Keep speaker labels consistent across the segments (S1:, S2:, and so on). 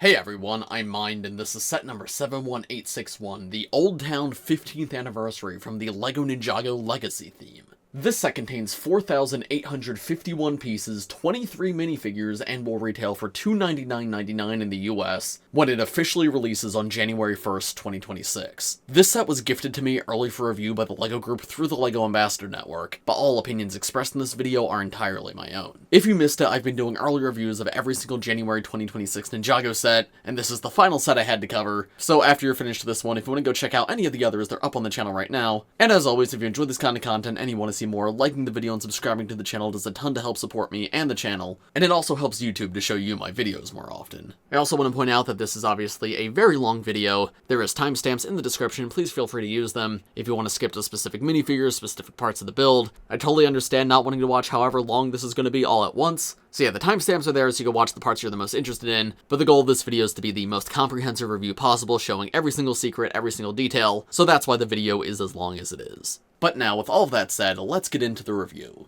S1: Hey everyone, I'm Mind, and this is set number 71861, the Old Town 15th Anniversary from the LEGO Ninjago Legacy theme. This set contains 4,851 pieces, 23 minifigures, and will retail for $299.99 in the US when it officially releases on January 1st, 2026. This set was gifted to me early for review by the LEGO Group through the LEGO Ambassador Network, but all opinions expressed in this video are entirely my own. If you missed it, I've been doing early reviews of every single January 2026 Ninjago set, and this is the final set I had to cover, so after you're finished with this one, if you want to go check out any of the others, they're up on the channel right now. And as always, if you enjoyed this kind of content and you want to see more, liking the video and subscribing to the channel does a ton to help support me and the channel, and it also helps YouTube to show you my videos more often. I also want to point out that this is obviously a very long video. There is timestamps in the description, please feel free to use them if you want to skip to specific minifigures, specific parts of the build. I totally understand not wanting to watch however long this is going to be all at once. So yeah, the timestamps are there so you can watch the parts you're the most interested in, but the goal of this video is to be the most comprehensive review possible, showing every single secret, every single detail, so that's why the video is as long as it is. But now, with all of that said, let's get into the review.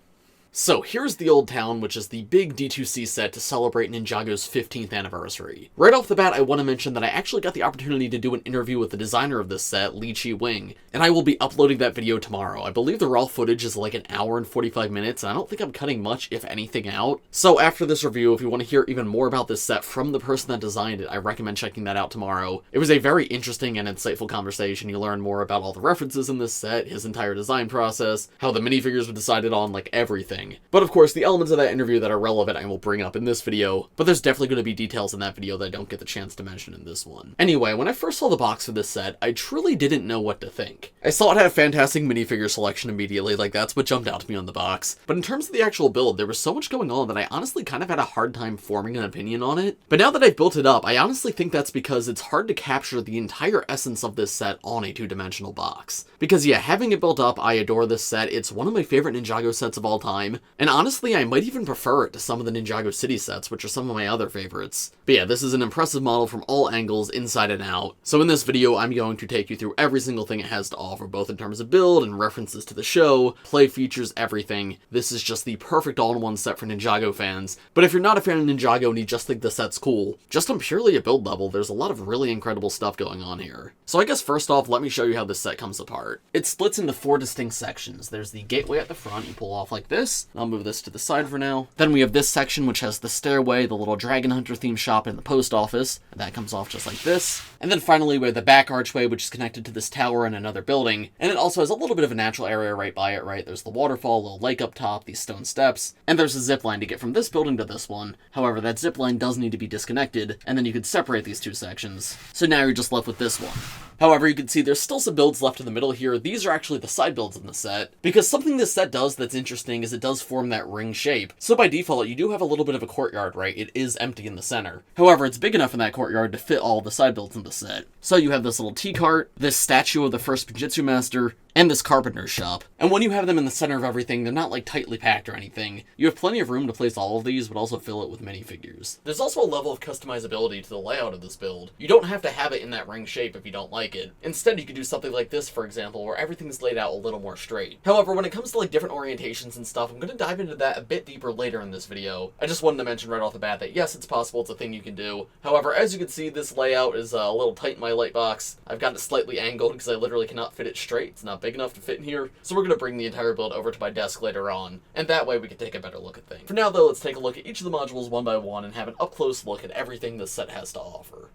S1: So here's the Old Town, which is the big D2C set to celebrate Ninjago's 15th anniversary. Right off the bat, I want to mention that I actually got the opportunity to do an interview with the designer of this set, Li Chi Wing, and I will be uploading that video tomorrow. I believe the raw footage is like an hour and 45 minutes, and I don't think I'm cutting much, if anything, out. So after this review, if you want to hear even more about this set from the person that designed it, I recommend checking that out tomorrow. It was a very interesting and insightful conversation. You learn more about all the references in this set, his entire design process, how the minifigures were decided on, like everything. But of course, the elements of that interview that are relevant I will bring up in this video, but there's definitely going to be details in that video that I don't get the chance to mention in this one. Anyway, when I first saw the box for this set, I truly didn't know what to think. I saw it had a fantastic minifigure selection immediately, like that's what jumped out to me on the box. But in terms of the actual build, there was so much going on that I honestly kind of had a hard time forming an opinion on it. But now that I've built it up, I honestly think that's because it's hard to capture the entire essence of this set on a two-dimensional box. Because yeah, having it built up, I adore this set. It's one of my favorite Ninjago sets of all time, and honestly, I might even prefer it to some of the Ninjago City sets, which are some of my other favorites. But yeah, this is an impressive model from all angles, inside and out. So in this video, I'm going to take you through every single thing it has to offer, both in terms of build and references to the show, play features, everything. This is just the perfect all-in-one set for Ninjago fans. But if you're not a fan of Ninjago and you just think the set's cool, just on purely a build level, there's a lot of really incredible stuff going on here. So I guess first off, let me show you how this set comes apart. It splits into 4 distinct sections. There's the gateway at the front, you pull off like this. I'll move this to the side for now. Then we have this section which has the stairway, the little dragon hunter themed shop, and the post office. And that comes off just like this. And then finally we have the back archway, which is connected to this tower and another building. And it also has a little bit of a natural area right by it, right? There's the waterfall, a little lake up top, these stone steps, and there's a zip line to get from this building to this one. However, that zip line does need to be disconnected, and then you could separate these two sections. So now you're just left with this one. However, you can see there's still some builds left in the middle here. These are actually the side builds in the set, because something this set does that's interesting is it does form that ring shape. So by default, you do have a little bit of a courtyard, right? It is empty in the center. However, it's big enough in that courtyard to fit all the side builds in the set. So you have this little tea cart, this statue of the first Spinjitzu master, and this Carpenter's shop. And when you have them in the center of everything, they're not like tightly packed or anything. You have plenty of room to place all of these, but also fill it with minifigures. There's also a level of customizability to the layout of this build. You don't have to have it in that ring shape if you don't like it. Instead, you could do something like this, for example, where everything's laid out a little more straight. However, when it comes to like different orientations and stuff, I'm going to dive into that a bit deeper later in this video. I just wanted to mention right off the bat that yes, it's possible, it's a thing you can do. However, as you can see, this layout is a little tight in my light box. I've got it slightly angled because I literally cannot fit it straight. It's not big enough to fit in here. So we're going to bring the entire build over to my desk later on, and that way we can take a better look at things. For now though, let's take a look at each of the modules one by one and have an up-close look at everything this set has to offer.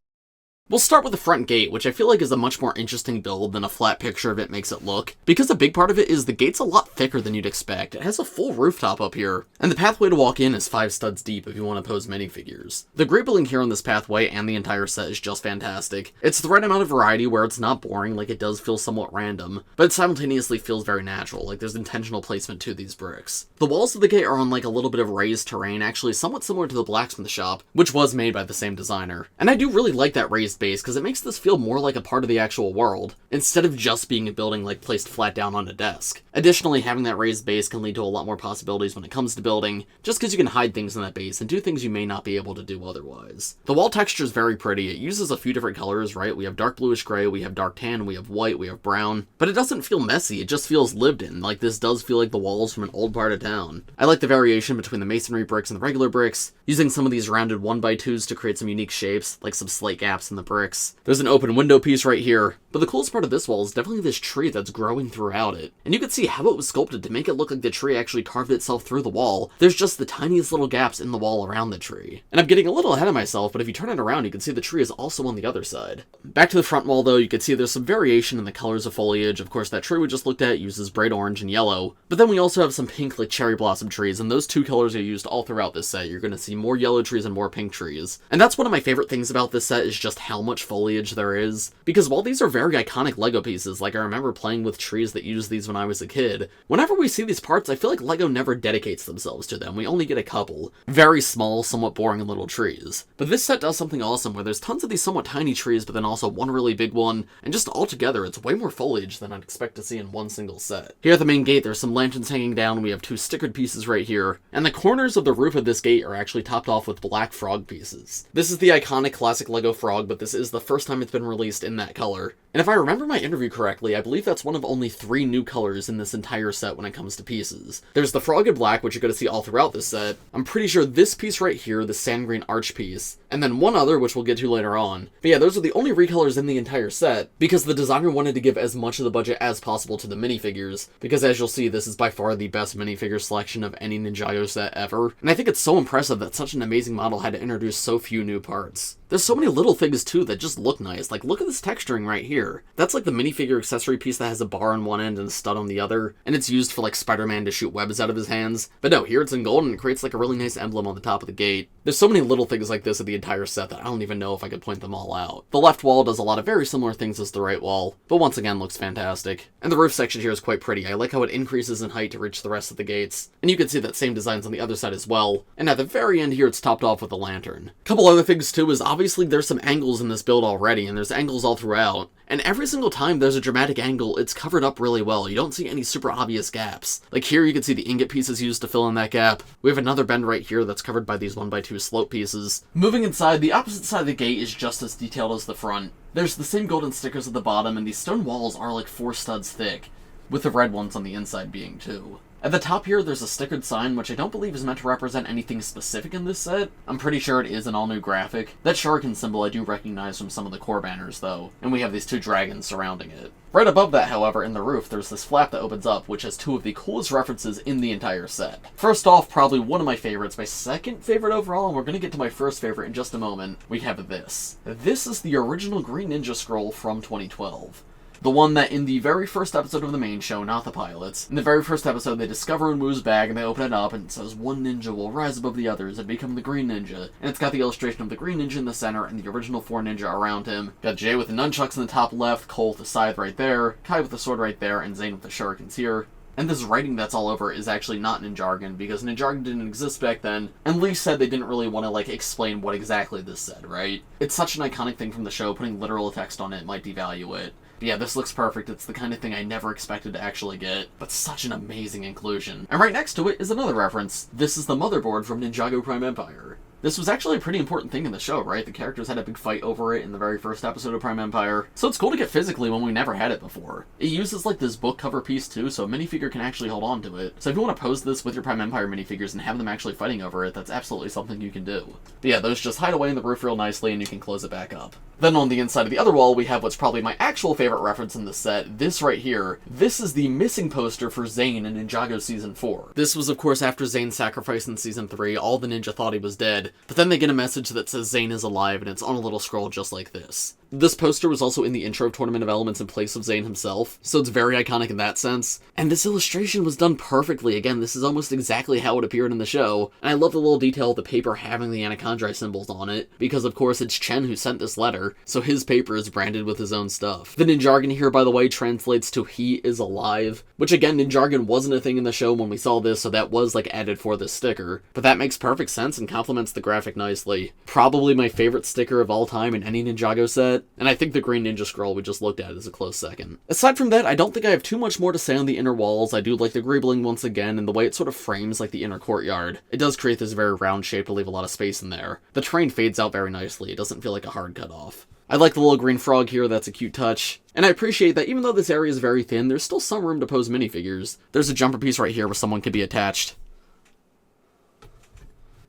S1: We'll start with the front gate, which I feel like is a much more interesting build than a flat picture of it makes it look, because a big part of it is the gate's a lot thicker than you'd expect. It has a full rooftop up here, and the pathway to walk in is 5 studs deep if you want to pose minifigures. The grate building here on this pathway and the entire set is just fantastic. It's the right amount of variety where it's not boring, like it does feel somewhat random, but it simultaneously feels very natural, like there's intentional placement to these bricks. The walls of the gate are on like a little bit of raised terrain, actually somewhat similar to the blacksmith shop, which was made by the same designer. And I do really like that raised base because it makes this feel more like a part of the actual world, instead of just being a building like placed flat down on a desk. Additionally, having that raised base can lead to a lot more possibilities when it comes to building, just because you can hide things in that base and do things you may not be able to do otherwise. The wall texture is very pretty. It uses a few different colors, right? We have dark bluish gray, we have dark tan, we have white, we have brown, but it doesn't feel messy, it just feels lived in. Like, this does feel like the walls from an old part of town. I like the variation between the masonry bricks and the regular bricks, using some of these rounded 1x2s to create some unique shapes, like some slight gaps in the bricks. There's an open window piece right here, but the coolest part of this wall is definitely this tree that's growing throughout it. And you can see how it was sculpted to make it look like the tree actually carved itself through the wall. There's just the tiniest little gaps in the wall around the tree. And I'm getting a little ahead of myself, but if you turn it around, you can see the tree is also on the other side. Back to the front wall though, you can see there's some variation in the colors of foliage. Of course, that tree we just looked at uses bright orange and yellow, but then we also have some pink like cherry blossom trees, and those two colors are used all throughout this set. You're going to see more yellow trees and more pink trees. And that's one of my favorite things about this set, is just how much foliage there is. Because while these are very iconic LEGO pieces, like I remember playing with trees that used these when I was a kid, whenever we see these parts, I feel like LEGO never dedicates themselves to them. We only get a couple. Very small, somewhat boring little trees. But this set does something awesome where there's tons of these somewhat tiny trees, but then also one really big one, and just altogether, it's way more foliage than I'd expect to see in one single set. Here at the main gate, there's some lanterns hanging down, we have two stickered pieces right here, and the corners of the roof of this gate are actually topped off with black frog pieces. This is the iconic classic LEGO frog, but this is the first time it's been released in that color. And if I remember my interview correctly, I believe that's one of only 3 new colors in this entire set when it comes to pieces. There's the frog in black, which you're going to see all throughout this set. I'm pretty sure this piece right here, the sand green arch piece, and then one other, which we'll get to later on. But yeah, those are the only recolors in the entire set, because the designer wanted to give as much of the budget as possible to the minifigures, because as you'll see, this is by far the best minifigure selection of any Ninjago set ever. And I think it's so impressive that such an amazing model had to introduce so few new parts. There's so many little things too that just look nice. Like, look at this texturing right here. That's like the minifigure accessory piece that has a bar on one end and a stud on the other, and it's used for like Spider-Man to shoot webs out of his hands. But no, here it's in gold and it creates like a really nice emblem on the top of the gate. There's so many little things like this in the entire set that I don't even know if I could point them all out. The left wall does a lot of very similar things as the right wall, but once again looks fantastic. And the roof section here is quite pretty. I like how it increases in height to reach the rest of the gates, and you can see that same designs on the other side as well. And at the very end here, it's topped off with a lantern. A couple other things too is obviously there's some angles in this build already, and there's angles all throughout. And every single time there's a dramatic angle, it's covered up really well. You don't see any super obvious gaps. Like here you can see the ingot pieces used to fill in that gap. We have another bend right here that's covered by these 1x2 slope pieces. Moving inside, the opposite side of the gate is just as detailed as the front. There's the same golden stickers at the bottom, and these stone walls are like 4 studs thick, with the red ones on the inside being 2. At the top here, there's a stickered sign, which I don't believe is meant to represent anything specific in this set. I'm pretty sure it is an all-new graphic. That shuriken symbol I do recognize from some of the core banners, though, and we have these 2 dragons surrounding it. Right above that, however, in the roof, there's this flap that opens up, which has 2 of the coolest references in the entire set. First off, probably one of my favorites, my second favorite overall, and we're going to get to my first favorite in just a moment. We have this. This is the original Green Ninja scroll from 2012. The one that in the very first episode of the main show, not the pilots, in the very first episode they discover Umu's bag and they open it up and it says one ninja will rise above the others and become the Green Ninja. And it's got the illustration of the Green Ninja in the center and the original 4 ninja around him. Got Jay with the nunchucks in the top left, Cole with the scythe right there, Kai with the sword right there, and Zane with the shurikens here. And this writing that's all over is actually not Ninjago, because Ninjago didn't exist back then, and Lee said they didn't really want to, like, explain what exactly this said, right? It's such an iconic thing from the show, putting literal text on it might devalue it. But yeah, this looks perfect. It's the kind of thing I never expected to actually get, but such an amazing inclusion. And right next to it is another reference. This is the motherboard from Ninjago Prime Empire. This was actually a pretty important thing in the show, right? The characters had a big fight over it in the very first episode of Prime Empire, so it's cool to get physically when we never had it before. It uses like this book cover piece too, so a minifigure can actually hold on to it. So if you want to pose this with your Prime Empire minifigures and have them actually fighting over it, that's absolutely something you can do. But yeah, those just hide away in the roof real nicely and you can close it back up. Then on the inside of the other wall, we have what's probably my actual favorite reference in this set, this right here. This is the missing poster for Zane in Ninjago Season 4. This was of course after Zane's sacrifice in Season 3, all the ninja thought he was dead, but then they get a message that says Zane is alive and it's on a little scroll just like this. This poster was also in the intro of Tournament of Elements in place of Zane himself, so it's very iconic in that sense. And this illustration was done perfectly. Again, this is almost exactly how it appeared in the show. And I love the little detail of the paper having the Anacondrae symbols on it, because of course it's Chen who sent this letter, so his paper is branded with his own stuff. The Ninjago here, by the way, translates to "he is alive," which again, Ninjago wasn't a thing in the show when we saw this, so that was like added for this sticker. But that makes perfect sense and complements the graphic nicely. Probably my favorite sticker of all time in any Ninjago set, and I think the green ninja scroll we just looked at is a close second. Aside from that, I don't think I have too much more to say on the inner walls. I do like the greebling once again, and the way it sort of frames like the inner courtyard. It does create this very round shape to leave a lot of space in there. The terrain fades out very nicely, it doesn't feel like a hard cut off. I like the little green frog here, that's a cute touch. And I appreciate that even though this area is very thin, there's still some room to pose minifigures. There's a jumper piece right here where someone could be attached.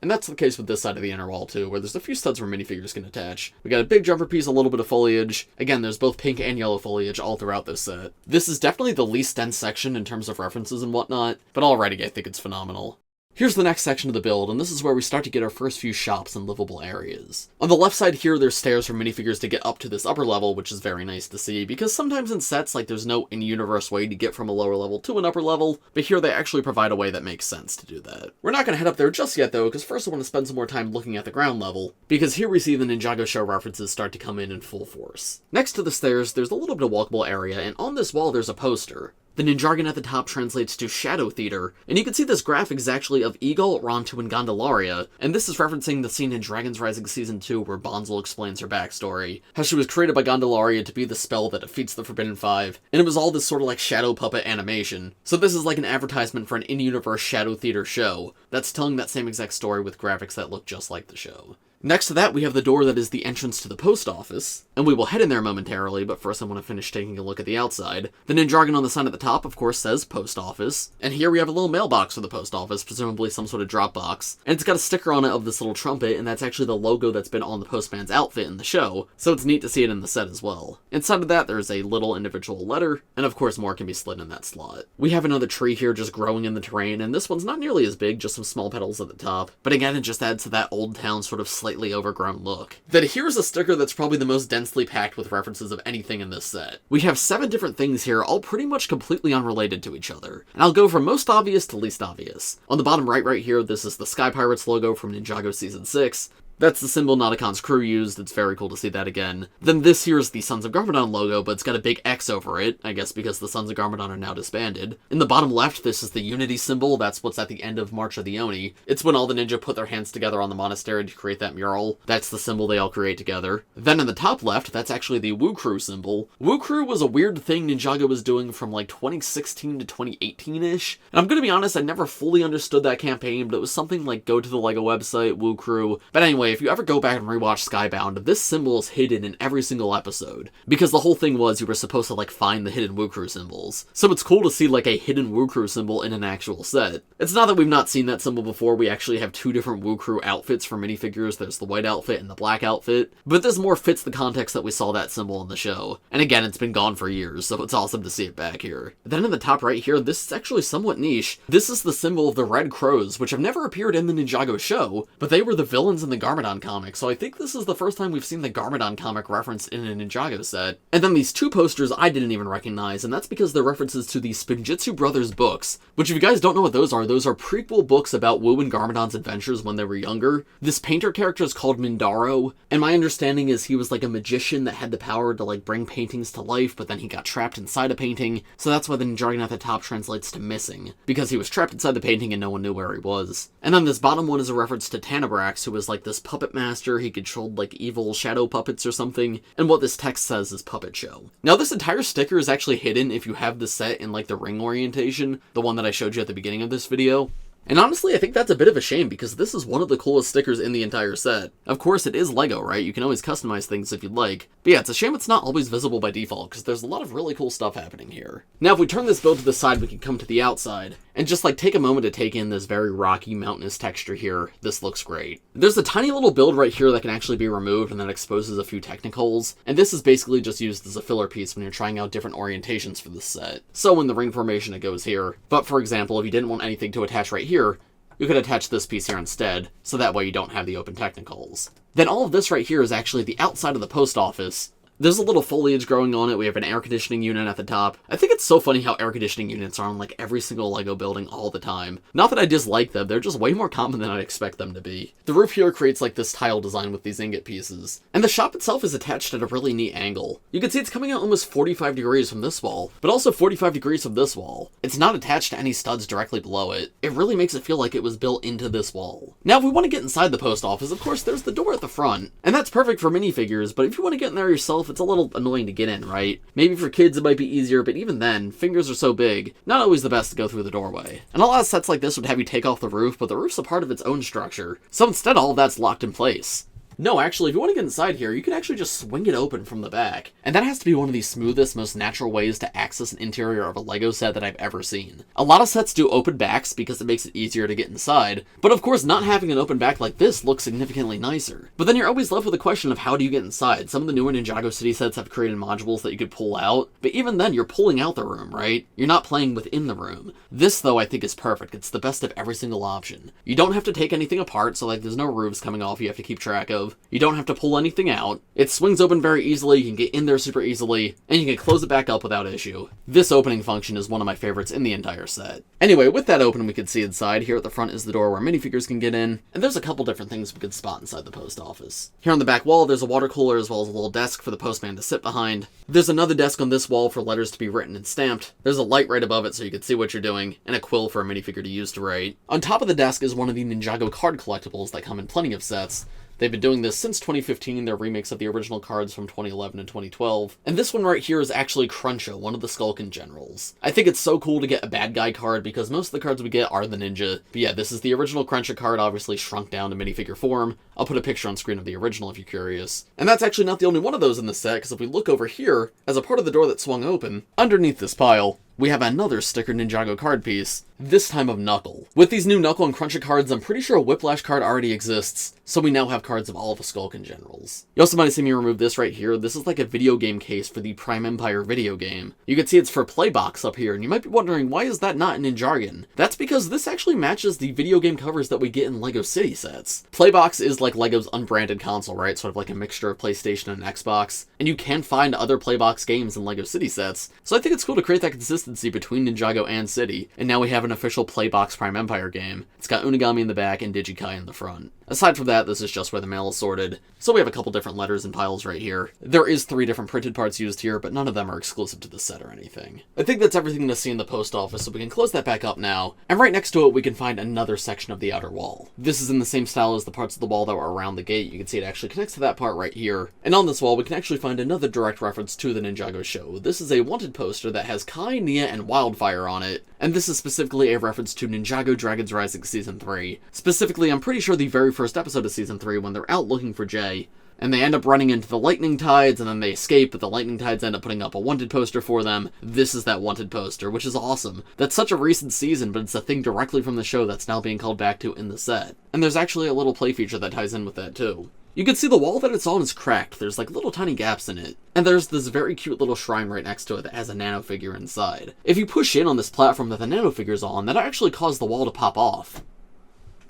S1: And that's the case with this side of the inner wall too, where there's a few studs where minifigures can attach. We got a big jumper piece, a little bit of foliage. Again, there's both pink and yellow foliage all throughout this set. This is definitely the least dense section in terms of references and whatnot, but already I think it's phenomenal. Here's the next section of the build, and this is where we start to get our first few shops and livable areas. On the left side here, there's stairs for minifigures to get up to this upper level, which is very nice to see, because sometimes in sets, like, there's no in-universe way to get from a lower level to an upper level, but here they actually provide a way that makes sense to do that. We're not going to head up there just yet, though, because first I want to spend some more time looking at the ground level, because here we see the Ninjago show references start to come in full force. Next to the stairs, there's a little bit of walkable area, and on this wall there's a poster. The Ninjago at the top translates to Shadow Theater, and you can see this graphic is actually of Eagle, Rontu, and Gondolaria, and this is referencing the scene in Dragon's Rising Season 2 where Bonzel explains her backstory, how she was created by Gondolaria to be the spell that defeats the Forbidden Five, and it was all this sort of like shadow puppet animation. So this is like an advertisement for an in-universe Shadow Theater show that's telling that same exact story with graphics that look just like the show. Next to that, we have the door that is the entrance to the post office, and we will head in there momentarily, but first I want to finish taking a look at the outside. The Ninjago on the sign at the top, of course, says post office, and here we have a little mailbox for the post office, presumably some sort of drop box, and it's got a sticker on it of this little trumpet, and that's actually the logo that's been on the postman's outfit in the show, so it's neat to see it in the set as well. Inside of that, there's a little individual letter, and of course more can be slid in that slot. We have another tree here just growing in the terrain, and this one's not nearly as big, just some small petals at the top, but again, it just adds to that old town sort of slightly overgrown look. Then here's a sticker that's probably the most densely packed with references of anything in this set. We have 7 different things here, all pretty much completely unrelated to each other. And I'll go from most obvious to least obvious. On the bottom right here, this is the Sky Pirates logo from Ninjago Season 6. That's the symbol Nautocon's crew used, it's very cool to see that again. Then this here is the Sons of Garmadon logo, but it's got a big X over it, I guess because the Sons of Garmadon are now disbanded. In the bottom left, this is the Unity symbol, that's what's at the end of March of the Oni. It's when all the ninja put their hands together on the monastery to create that mural. That's the symbol they all create together. Then in the top left, that's actually the Woo Crew symbol. Woo Crew was a weird thing Ninjago was doing from like 2016 to 2018-ish. And I'm gonna be honest, I never fully understood that campaign, but it was something like go to the LEGO website, Woo Crew. But anyway, if you ever go back and rewatch Skybound, this symbol is hidden in every single episode, because the whole thing was you were supposed to like find the hidden Woo Crew symbols. So it's cool to see like a hidden Woo Crew symbol in an actual set. It's not that we've not seen that symbol before, we actually have 2 different Woo Crew outfits for minifigures, there's the white outfit and the black outfit, but this more fits the context that we saw that symbol in the show. And again, it's been gone for years, so it's awesome to see it back here. Then in the top right here, this is actually somewhat niche. This is the symbol of the Red Crows, which have never appeared in the Ninjago show, but they were the villains in the Garmadon comic, so I think this is the first time we've seen the Garmadon comic referenced in a Ninjago set. And then these 2 posters I didn't even recognize, and that's because they're references to the Spinjitzu brothers books, which if you guys don't know what those are prequel books about Wu and Garmadon's adventures when they were younger. This painter character is called Mindaro, and my understanding is he was like a magician that had the power to like bring paintings to life, but then he got trapped inside a painting, so that's why the Ninjago at the top translates to missing, because he was trapped inside the painting and no one knew where he was. And then this bottom one is a reference to Tanabrax, who was like this puppet master, he controlled like evil shadow puppets or something, and what this text says is puppet show. Now this entire sticker is actually hidden if you have the set in like the ring orientation, the one that I showed you at the beginning of this video. And honestly, I think that's a bit of a shame, because this is one of the coolest stickers in the entire set. Of course, it is LEGO, right? You can always customize things if you'd like. But yeah, it's a shame it's not always visible by default, because there's a lot of really cool stuff happening here. Now, if we turn this build to the side, we can come to the outside, and just like take a moment to take in this very rocky, mountainous texture here. This looks great. There's a tiny little build right here that can actually be removed, and that exposes a few technicals, and this is basically just used as a filler piece when you're trying out different orientations for this set. So in the ring formation, it goes here. But for example, if you didn't want anything to attach right here, you could attach this piece here instead, so that way you don't have the open technicals. Then all of this right here is actually the outside of the post office. There's a little foliage growing on it, we have an air conditioning unit at the top. I think it's so funny how air conditioning units are on like every single LEGO building all the time. Not that I dislike them, they're just way more common than I'd expect them to be. The roof here creates like this tile design with these ingot pieces. And the shop itself is attached at a really neat angle. You can see it's coming out almost 45 degrees from this wall, but also 45 degrees from this wall. It's not attached to any studs directly below it. It really makes it feel like it was built into this wall. Now if we want to get inside the post office, of course there's the door at the front. And that's perfect for minifigures, but if you want to get in there yourself, it's a little annoying to get in, right? Maybe for kids it might be easier, but even then, fingers are so big, not always the best to go through the doorway. And a lot of sets like this would have you take off the roof, but the roof's a part of its own structure. So instead all of that's locked in place. No, actually, if you want to get inside here, you can actually just swing it open from the back. And that has to be one of the smoothest, most natural ways to access an interior of a LEGO set that I've ever seen. A lot of sets do open backs because it makes it easier to get inside, but of course not having an open back like this looks significantly nicer. But then you're always left with the question of how do you get inside? Some of the newer Ninjago City sets have created modules that you could pull out, but even then you're pulling out the room, right? You're not playing within the room. This though I think is perfect. It's the best of every single option. You don't have to take anything apart, so like there's no roofs coming off you have to keep track of. You don't have to pull anything out. It swings open very easily, you can get in there super easily, and you can close it back up without issue. This opening function is one of my favorites in the entire set. Anyway, with that open we can see inside. Here at the front is the door where minifigures can get in, and there's a couple different things we could spot inside the post office. Here on the back wall there's a water cooler as well as a little desk for the postman to sit behind. There's another desk on this wall for letters to be written and stamped. There's a light right above it so you can see what you're doing, and a quill for a minifigure to use to write. On top of the desk is one of the Ninjago card collectibles that come in plenty of sets. They've been doing this since 2015, they're remakes of the original cards from 2011 and 2012. And this one right here is actually Cruncho, one of the Skulkin generals. I think it's so cool to get a bad guy card because most of the cards we get are the ninja. But yeah, this is the original Cruncho card, obviously shrunk down to minifigure form. I'll put a picture on screen of the original if you're curious. And that's actually not the only one of those in the set, because if we look over here, as a part of the door that swung open, underneath this pile, we have another sticker Ninjago card piece, this time of Knuckle. With these new Knuckle and Cruncher cards, I'm pretty sure a Whiplash card already exists, so we now have cards of all of the Skulkin generals. You also might have seen me remove this right here. This is like a video game case for the Prime Empire video game. You can see it's for Playbox up here, and you might be wondering, why is that not in Ninjago? That's because this actually matches the video game covers that we get in LEGO City sets. Playbox is like LEGO's unbranded console, right? Sort of like a mixture of PlayStation and Xbox, and you can find other Playbox games in LEGO City sets, so I think it's cool to create that consistency between Ninjago and City, and now we have an official Playbox Prime Empire game. It's got Unigami in the back and Digikai in the front. Aside from that, this is just where the mail is sorted, so we have a couple different letters and piles right here. There is 3 different printed parts used here, but none of them are exclusive to the set or anything. I think that's everything to see in the post office, so we can close that back up now, and right next to it we can find another section of the outer wall. This is in the same style as the parts of the wall that were around the gate. You can see it actually connects to that part right here, and on this wall we can actually find another direct reference to the Ninjago show. This is a wanted poster that has Kai, Nia, and Wildfire on it, and this is specifically a reference to Ninjago Dragons Rising Season 3. Specifically, I'm pretty sure the very first episode of Season 3 when they're out looking for Jay, and they end up running into the lightning tides, and then they escape, but the lightning tides end up putting up a wanted poster for them. This is that wanted poster, which is awesome. That's such a recent season, but it's a thing directly from the show that's now being called back to in the set. And there's actually a little play feature that ties in with that too. You can see the wall that it's on is cracked, there's like little tiny gaps in it, and there's this very cute little shrine right next to it that has a nano figure inside. If you push in on this platform that the nano figure's on, that actually caused the wall to pop off.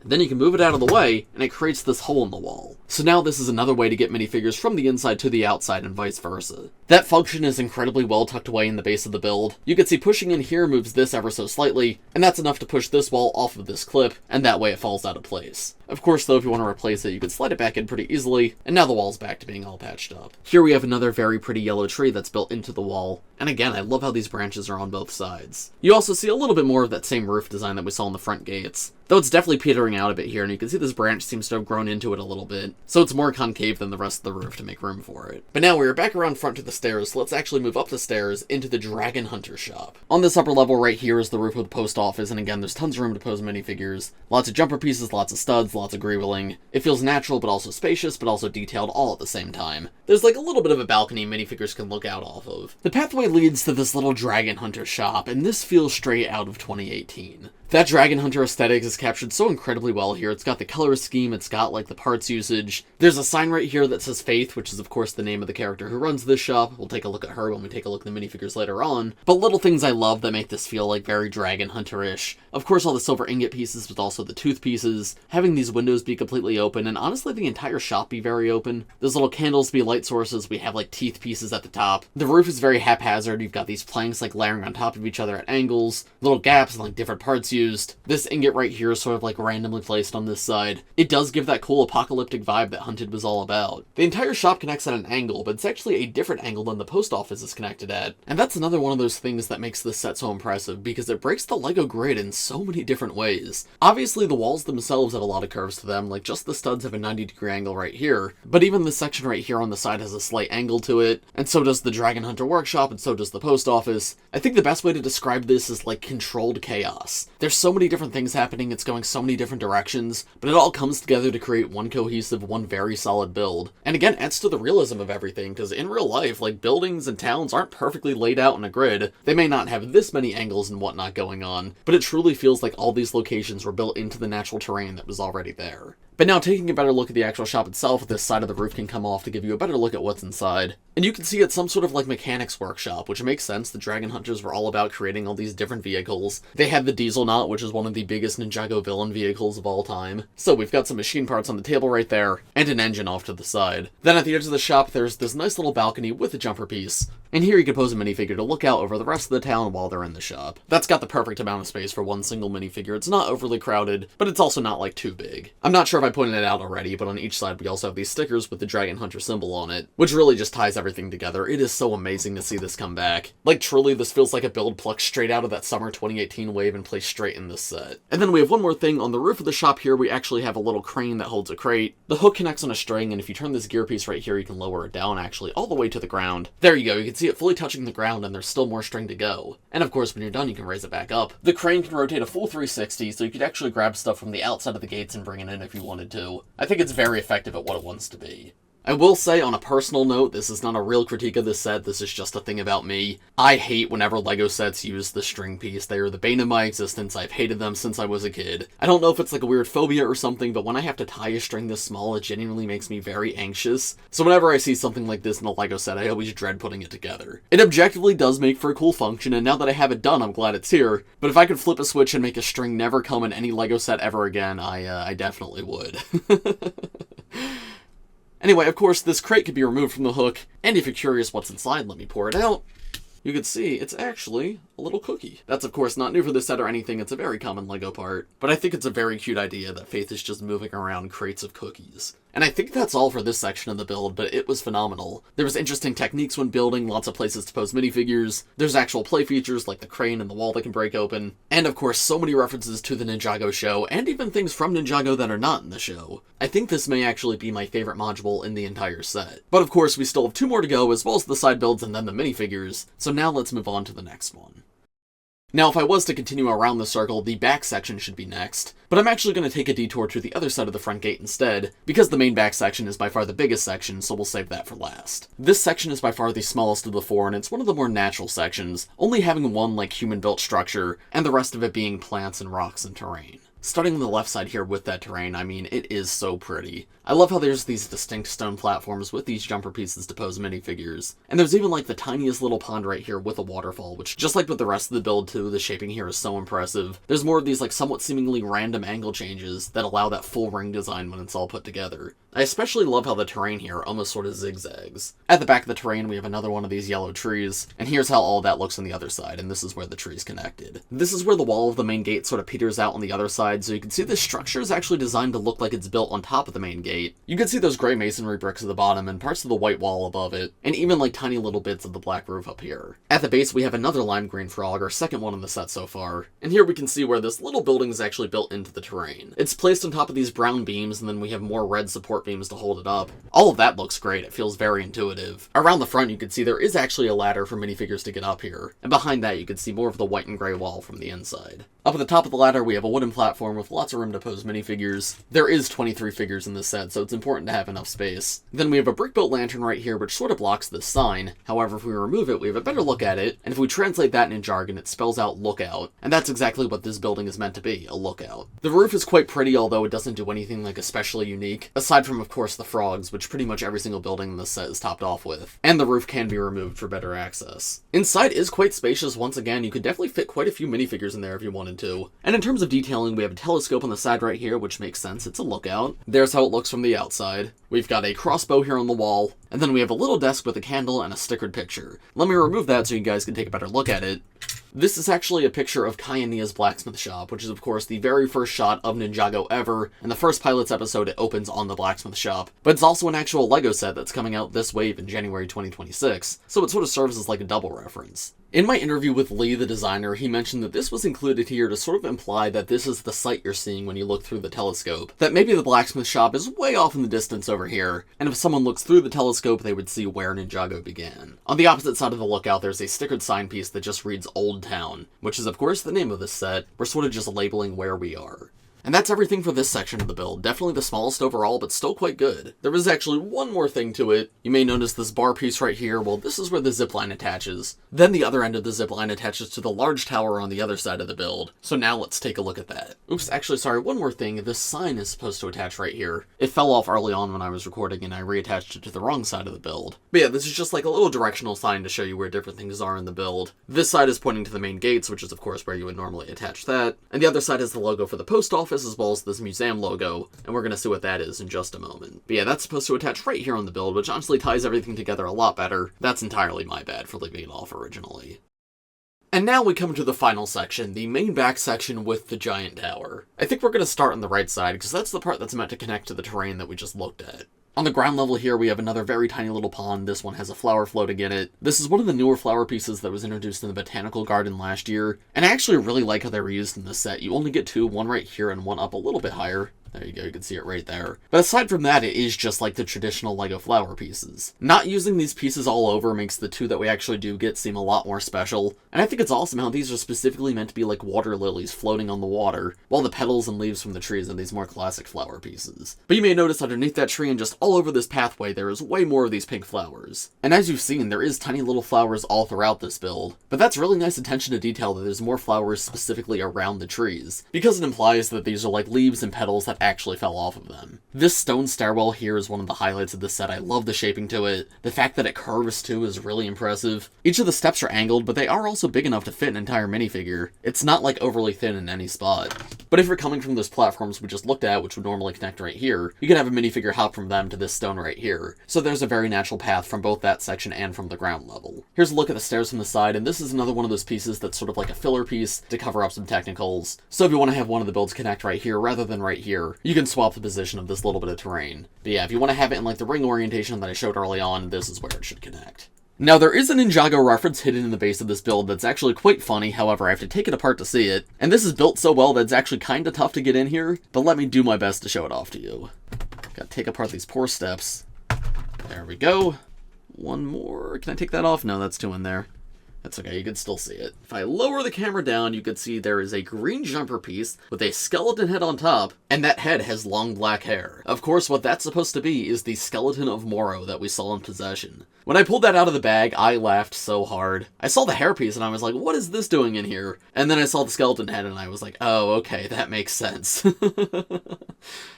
S1: Then you can move it out of the way, and it creates this hole in the wall. So now this is another way to get minifigures from the inside to the outside and vice versa. That function is incredibly well tucked away in the base of the build. You can see pushing in here moves this ever so slightly, and that's enough to push this wall off of this clip, and that way it falls out of place. Of course though, if you want to replace it, you can slide it back in pretty easily, and now the wall's back to being all patched up. Here we have another very pretty yellow tree that's built into the wall, and again, I love how these branches are on both sides. You also see a little bit more of that same roof design that we saw in the front gates, though it's definitely petering out a bit here, and you can see this branch seems to have grown into it a little bit, so it's more concave than the rest of the roof to make room for it. But now we're back around front to the stairs, so let's actually move up the stairs into the Dragon Hunter shop. On this upper level right here is the roof of the post office, and again, there's tons of room to pose minifigures. Lots of jumper pieces, lots of studs, lots of greeveling. It feels natural, but also spacious, but also detailed all at the same time. There's like a little bit of a balcony minifigures can look out off of. The pathway leads to this little Dragon Hunter shop, and this feels straight out of 2018. That Dragon Hunter aesthetic is captured so incredibly well here. It's got the color scheme, it's got like the parts usage. There's a sign right here that says Faith, which is of course the name of the character who runs this shop. We'll take a look at her when we take a look at the minifigures later on. But little things I love that make this feel like very Dragon Hunter-ish. Of course all the silver ingot pieces, but also the tooth pieces. Having these these windows be completely open, and honestly the entire shop be very open. Those little candles be light sources, we have like teeth pieces at the top. The roof is very haphazard, you've got these planks like layering on top of each other at angles, little gaps and like different parts used. This ingot right here is sort of like randomly placed on this side. It does give that cool apocalyptic vibe that Hunted was all about. The entire shop connects at an angle, but it's actually a different angle than the post office is connected at. And that's another one of those things that makes this set so impressive, because it breaks the LEGO grid in so many different ways. Obviously the walls themselves have a lot of curves to them, like just the studs have a 90-degree angle right here, but even this section right here on the side has a slight angle to it, and so does the Dragon Hunter workshop, and so does the post office. I think the best way to describe this is like controlled chaos. There's so many different things happening, it's going so many different directions, but it all comes together to create one cohesive, one very solid build. And again, adds to the realism of everything, because in real life, like, buildings and towns aren't perfectly laid out in a grid. They may not have this many angles and whatnot going on, but it truly feels like all these locations were built into the natural terrain that was already there. But now, taking a better look at the actual shop itself, this side of the roof can come off to give you a better look at what's inside. And you can see it's some sort of like mechanics workshop, which makes sense. The Dragon Hunters were all about creating all these different vehicles. They had the Diesel Knot, which is one of the biggest Ninjago villain vehicles of all time. So we've got some machine parts on the table right there, and an engine off to the side. Then at the edge of the shop, there's this nice little balcony with a jumper piece. And here you can pose a minifigure to look out over the rest of the town while they're in the shop. That's got the perfect amount of space for one single minifigure. It's not overly crowded, but it's also not like too big. I'm not sure if I pointed it out already, but on each side we also have these stickers with the Dragon Hunter symbol on it, which really just ties everything together. It is so amazing to see this come back. Like, truly, this feels like a build plucked straight out of that summer 2018 wave and placed straight in this set. And then we have one more thing. On the roof of the shop here, we actually have a little crane that holds a crate. The hook connects on a string, and if you turn this gear piece right here, you can lower it down, actually, all the way to the ground. There you go, you can see it fully touching the ground, and there's still more string to go. And of course, when you're done, you can raise it back up. The crane can rotate a full 360, so you could actually grab stuff from the outside of the gates and bring it in if you wanted to. I think it's very effective at what it wants to be. I will say, on a personal note, this is not a real critique of this set, this is just a thing about me. I hate whenever LEGO sets use the string piece. They are the bane of my existence. I've hated them since I was a kid. I don't know if it's like a weird phobia or something, but when I have to tie a string this small, it genuinely makes me very anxious. So whenever I see something like this in a LEGO set, I always dread putting it together. It objectively does make for a cool function, and now that I have it done, I'm glad it's here. But if I could flip a switch and make a string never come in any LEGO set ever again, I definitely would. Anyway, of course, this crate could be removed from the hook, and if you're curious what's inside, let me pour it out. You can see it's actually a little cookie. That's of course not new for this set or anything, it's a very common LEGO part, but I think it's a very cute idea that Faith is just moving around crates of cookies. And I think that's all for this section of the build, but it was phenomenal. There was interesting techniques when building, lots of places to pose minifigures, there's actual play features like the crane and the wall that can break open, and of course so many references to the Ninjago show, and even things from Ninjago that are not in the show. I think this may actually be my favorite module in the entire set. But of course we still have 2 more to go, as well as the side builds and then the minifigures, so now let's move on to the next one. Now, if I was to continue around the circle, the back section should be next, but I'm actually going to take a detour to the other side of the front gate instead, because the main back section is by far the biggest section, so we'll save that for last. This section is by far the smallest of the 4, and it's one of the more natural sections, only having one like human-built structure, and the rest of it being plants and rocks and terrain. Starting on the left side here with that terrain, I mean, it is so pretty. I love how there's these distinct stone platforms with these jumper pieces to pose minifigures. And there's even like the tiniest little pond right here with a waterfall, which just like with the rest of the build too, the shaping here is so impressive. There's more of these like somewhat seemingly random angle changes that allow that full ring design when it's all put together. I especially love how the terrain here almost sort of zigzags. At the back of the terrain we have another one of these yellow trees, and here's how all of that looks on the other side, and this is where the tree's connected. This is where the wall of the main gate sort of peters out on the other side, so you can see this structure is actually designed to look like it's built on top of the main gate. You can see those gray masonry bricks at the bottom and parts of the white wall above it, and even like tiny little bits of the black roof up here. At the base we have another lime green frog, our second one in the set so far, and here we can see where this little building is actually built into the terrain. It's placed on top of these brown beams, and then we have more red support beams to hold it up. All of that looks great, it feels very intuitive. Around the front you can see there is actually a ladder for minifigures to get up here, and behind that you can see more of the white and gray wall from the inside. Up at the top of the ladder we have a wooden platform with lots of room to pose minifigures. There is 23 figures in this set, set, so it's important to have enough space. Then we have a brick-built lantern right here, which sort of blocks this sign. However, if we remove it, we have a better look at it, and if we translate that in jargon, it spells out lookout. And that's exactly what this building is meant to be, a lookout. The roof is quite pretty, although it doesn't do anything like especially unique, aside from, of course, the frogs, which pretty much every single building in this set is topped off with. And the roof can be removed for better access. Inside is quite spacious. Once again, you could definitely fit quite a few minifigures in there if you wanted to. And in terms of detailing, we have a telescope on the side right here, which makes sense, it's a lookout. There's how it looks from the outside. We've got a crossbow here on the wall, and then we have a little desk with a candle and a stickered picture. Let me remove that so you guys can take a better look at it. This is actually a picture of Kayania's blacksmith shop, which is of course the very first shot of Ninjago ever. In the first pilot's episode, it opens on the blacksmith shop. But it's also an actual LEGO set that's coming out this wave in January 2026, so it sort of serves as like a double reference. In my interview with Lee, the designer, he mentioned that this was included here to sort of imply that this is the sight you're seeing when you look through the telescope. That maybe the blacksmith shop is way off in the distance over here, and if someone looks through the telescope, they would see where Ninjago began. On the opposite side of the lookout, there's a stickered sign piece that just reads Old Town, which is of course the name of this set. We're sort of just labeling where we are. And that's everything for this section of the build. Definitely the smallest overall, but still quite good. There is actually one more thing to it. You may notice this bar piece right here. Well, this is where the zipline attaches. Then the other end of the zipline attaches to the large tower on the other side of the build. So now let's take a look at that. Oops, actually, sorry, one more thing. This sign is supposed to attach right here. It fell off early on when I was recording and I reattached it to the wrong side of the build. But yeah, this is just like a little directional sign to show you where different things are in the build. This side is pointing to the main gates, which is of course where you would normally attach that. And the other side is the logo for the post office as well as this museum logo, and we're going to see what that is in just a moment. But yeah, that's supposed to attach right here on the build, which honestly ties everything together a lot better. That's entirely my bad for leaving it off originally. And now we come to the final section, the main back section with the giant tower. I think we're going to start on the right side, because that's the part that's meant to connect to the terrain that we just looked at. On the ground level here, we have another very tiny little pond. This one has a flower floating in it. This is one of the newer flower pieces that was introduced in the botanical garden last year, and I actually really like how they were used in this set. You only get two, one right here and one up a little bit higher. There you go, you can see it right there. But aside from that, it is just like the traditional LEGO flower pieces. Not using these pieces all over makes the two that we actually do get seem a lot more special, and I think it's awesome how these are specifically meant to be like water lilies floating on the water, while the petals and leaves from the trees are these more classic flower pieces. But you may notice underneath that tree and just all over this pathway, there is way more of these pink flowers. And as you've seen, there is tiny little flowers all throughout this build, but that's really nice attention to detail that there's more flowers specifically around the trees, because it implies that these are like leaves and petals that actually fell off of them. This stone stairwell here is one of the highlights of this set. I love the shaping to it. The fact that it curves too is really impressive. Each of the steps are angled, but they are also big enough to fit an entire minifigure. It's not like overly thin in any spot. But if you're coming from those platforms we just looked at, which would normally connect right here, you can have a minifigure hop from them to this stone right here. So there's a very natural path from both that section and from the ground level. Here's a look at the stairs from the side, and this is another one of those pieces that's sort of like a filler piece to cover up some technicals. So if you want to have one of the builds connect right here rather than right here, you can swap the position of this little bit of terrain. But yeah, if you want to have it in like the ring orientation that I showed early on, this is where it should connect. Now, there is a Ninjago reference hidden in the base of this build that's actually quite funny, however I have to take it apart to see it, and this is built so well that it's actually kinda tough to get in here, but let me do my best to show it off to you. Gotta take apart these poor steps. There we go. One more. Can I take that off? No, that's two in there. That's okay, you can still see it. If I lower the camera down, you can see there is a green jumper piece with a skeleton head on top, and that head has long black hair. Of course, what that's supposed to be is the skeleton of Moro that we saw in Possession. When I pulled that out of the bag, I laughed so hard. I saw the hairpiece and I was like, what is this doing in here? And then I saw the skeleton head and I was like, oh, okay, that makes sense.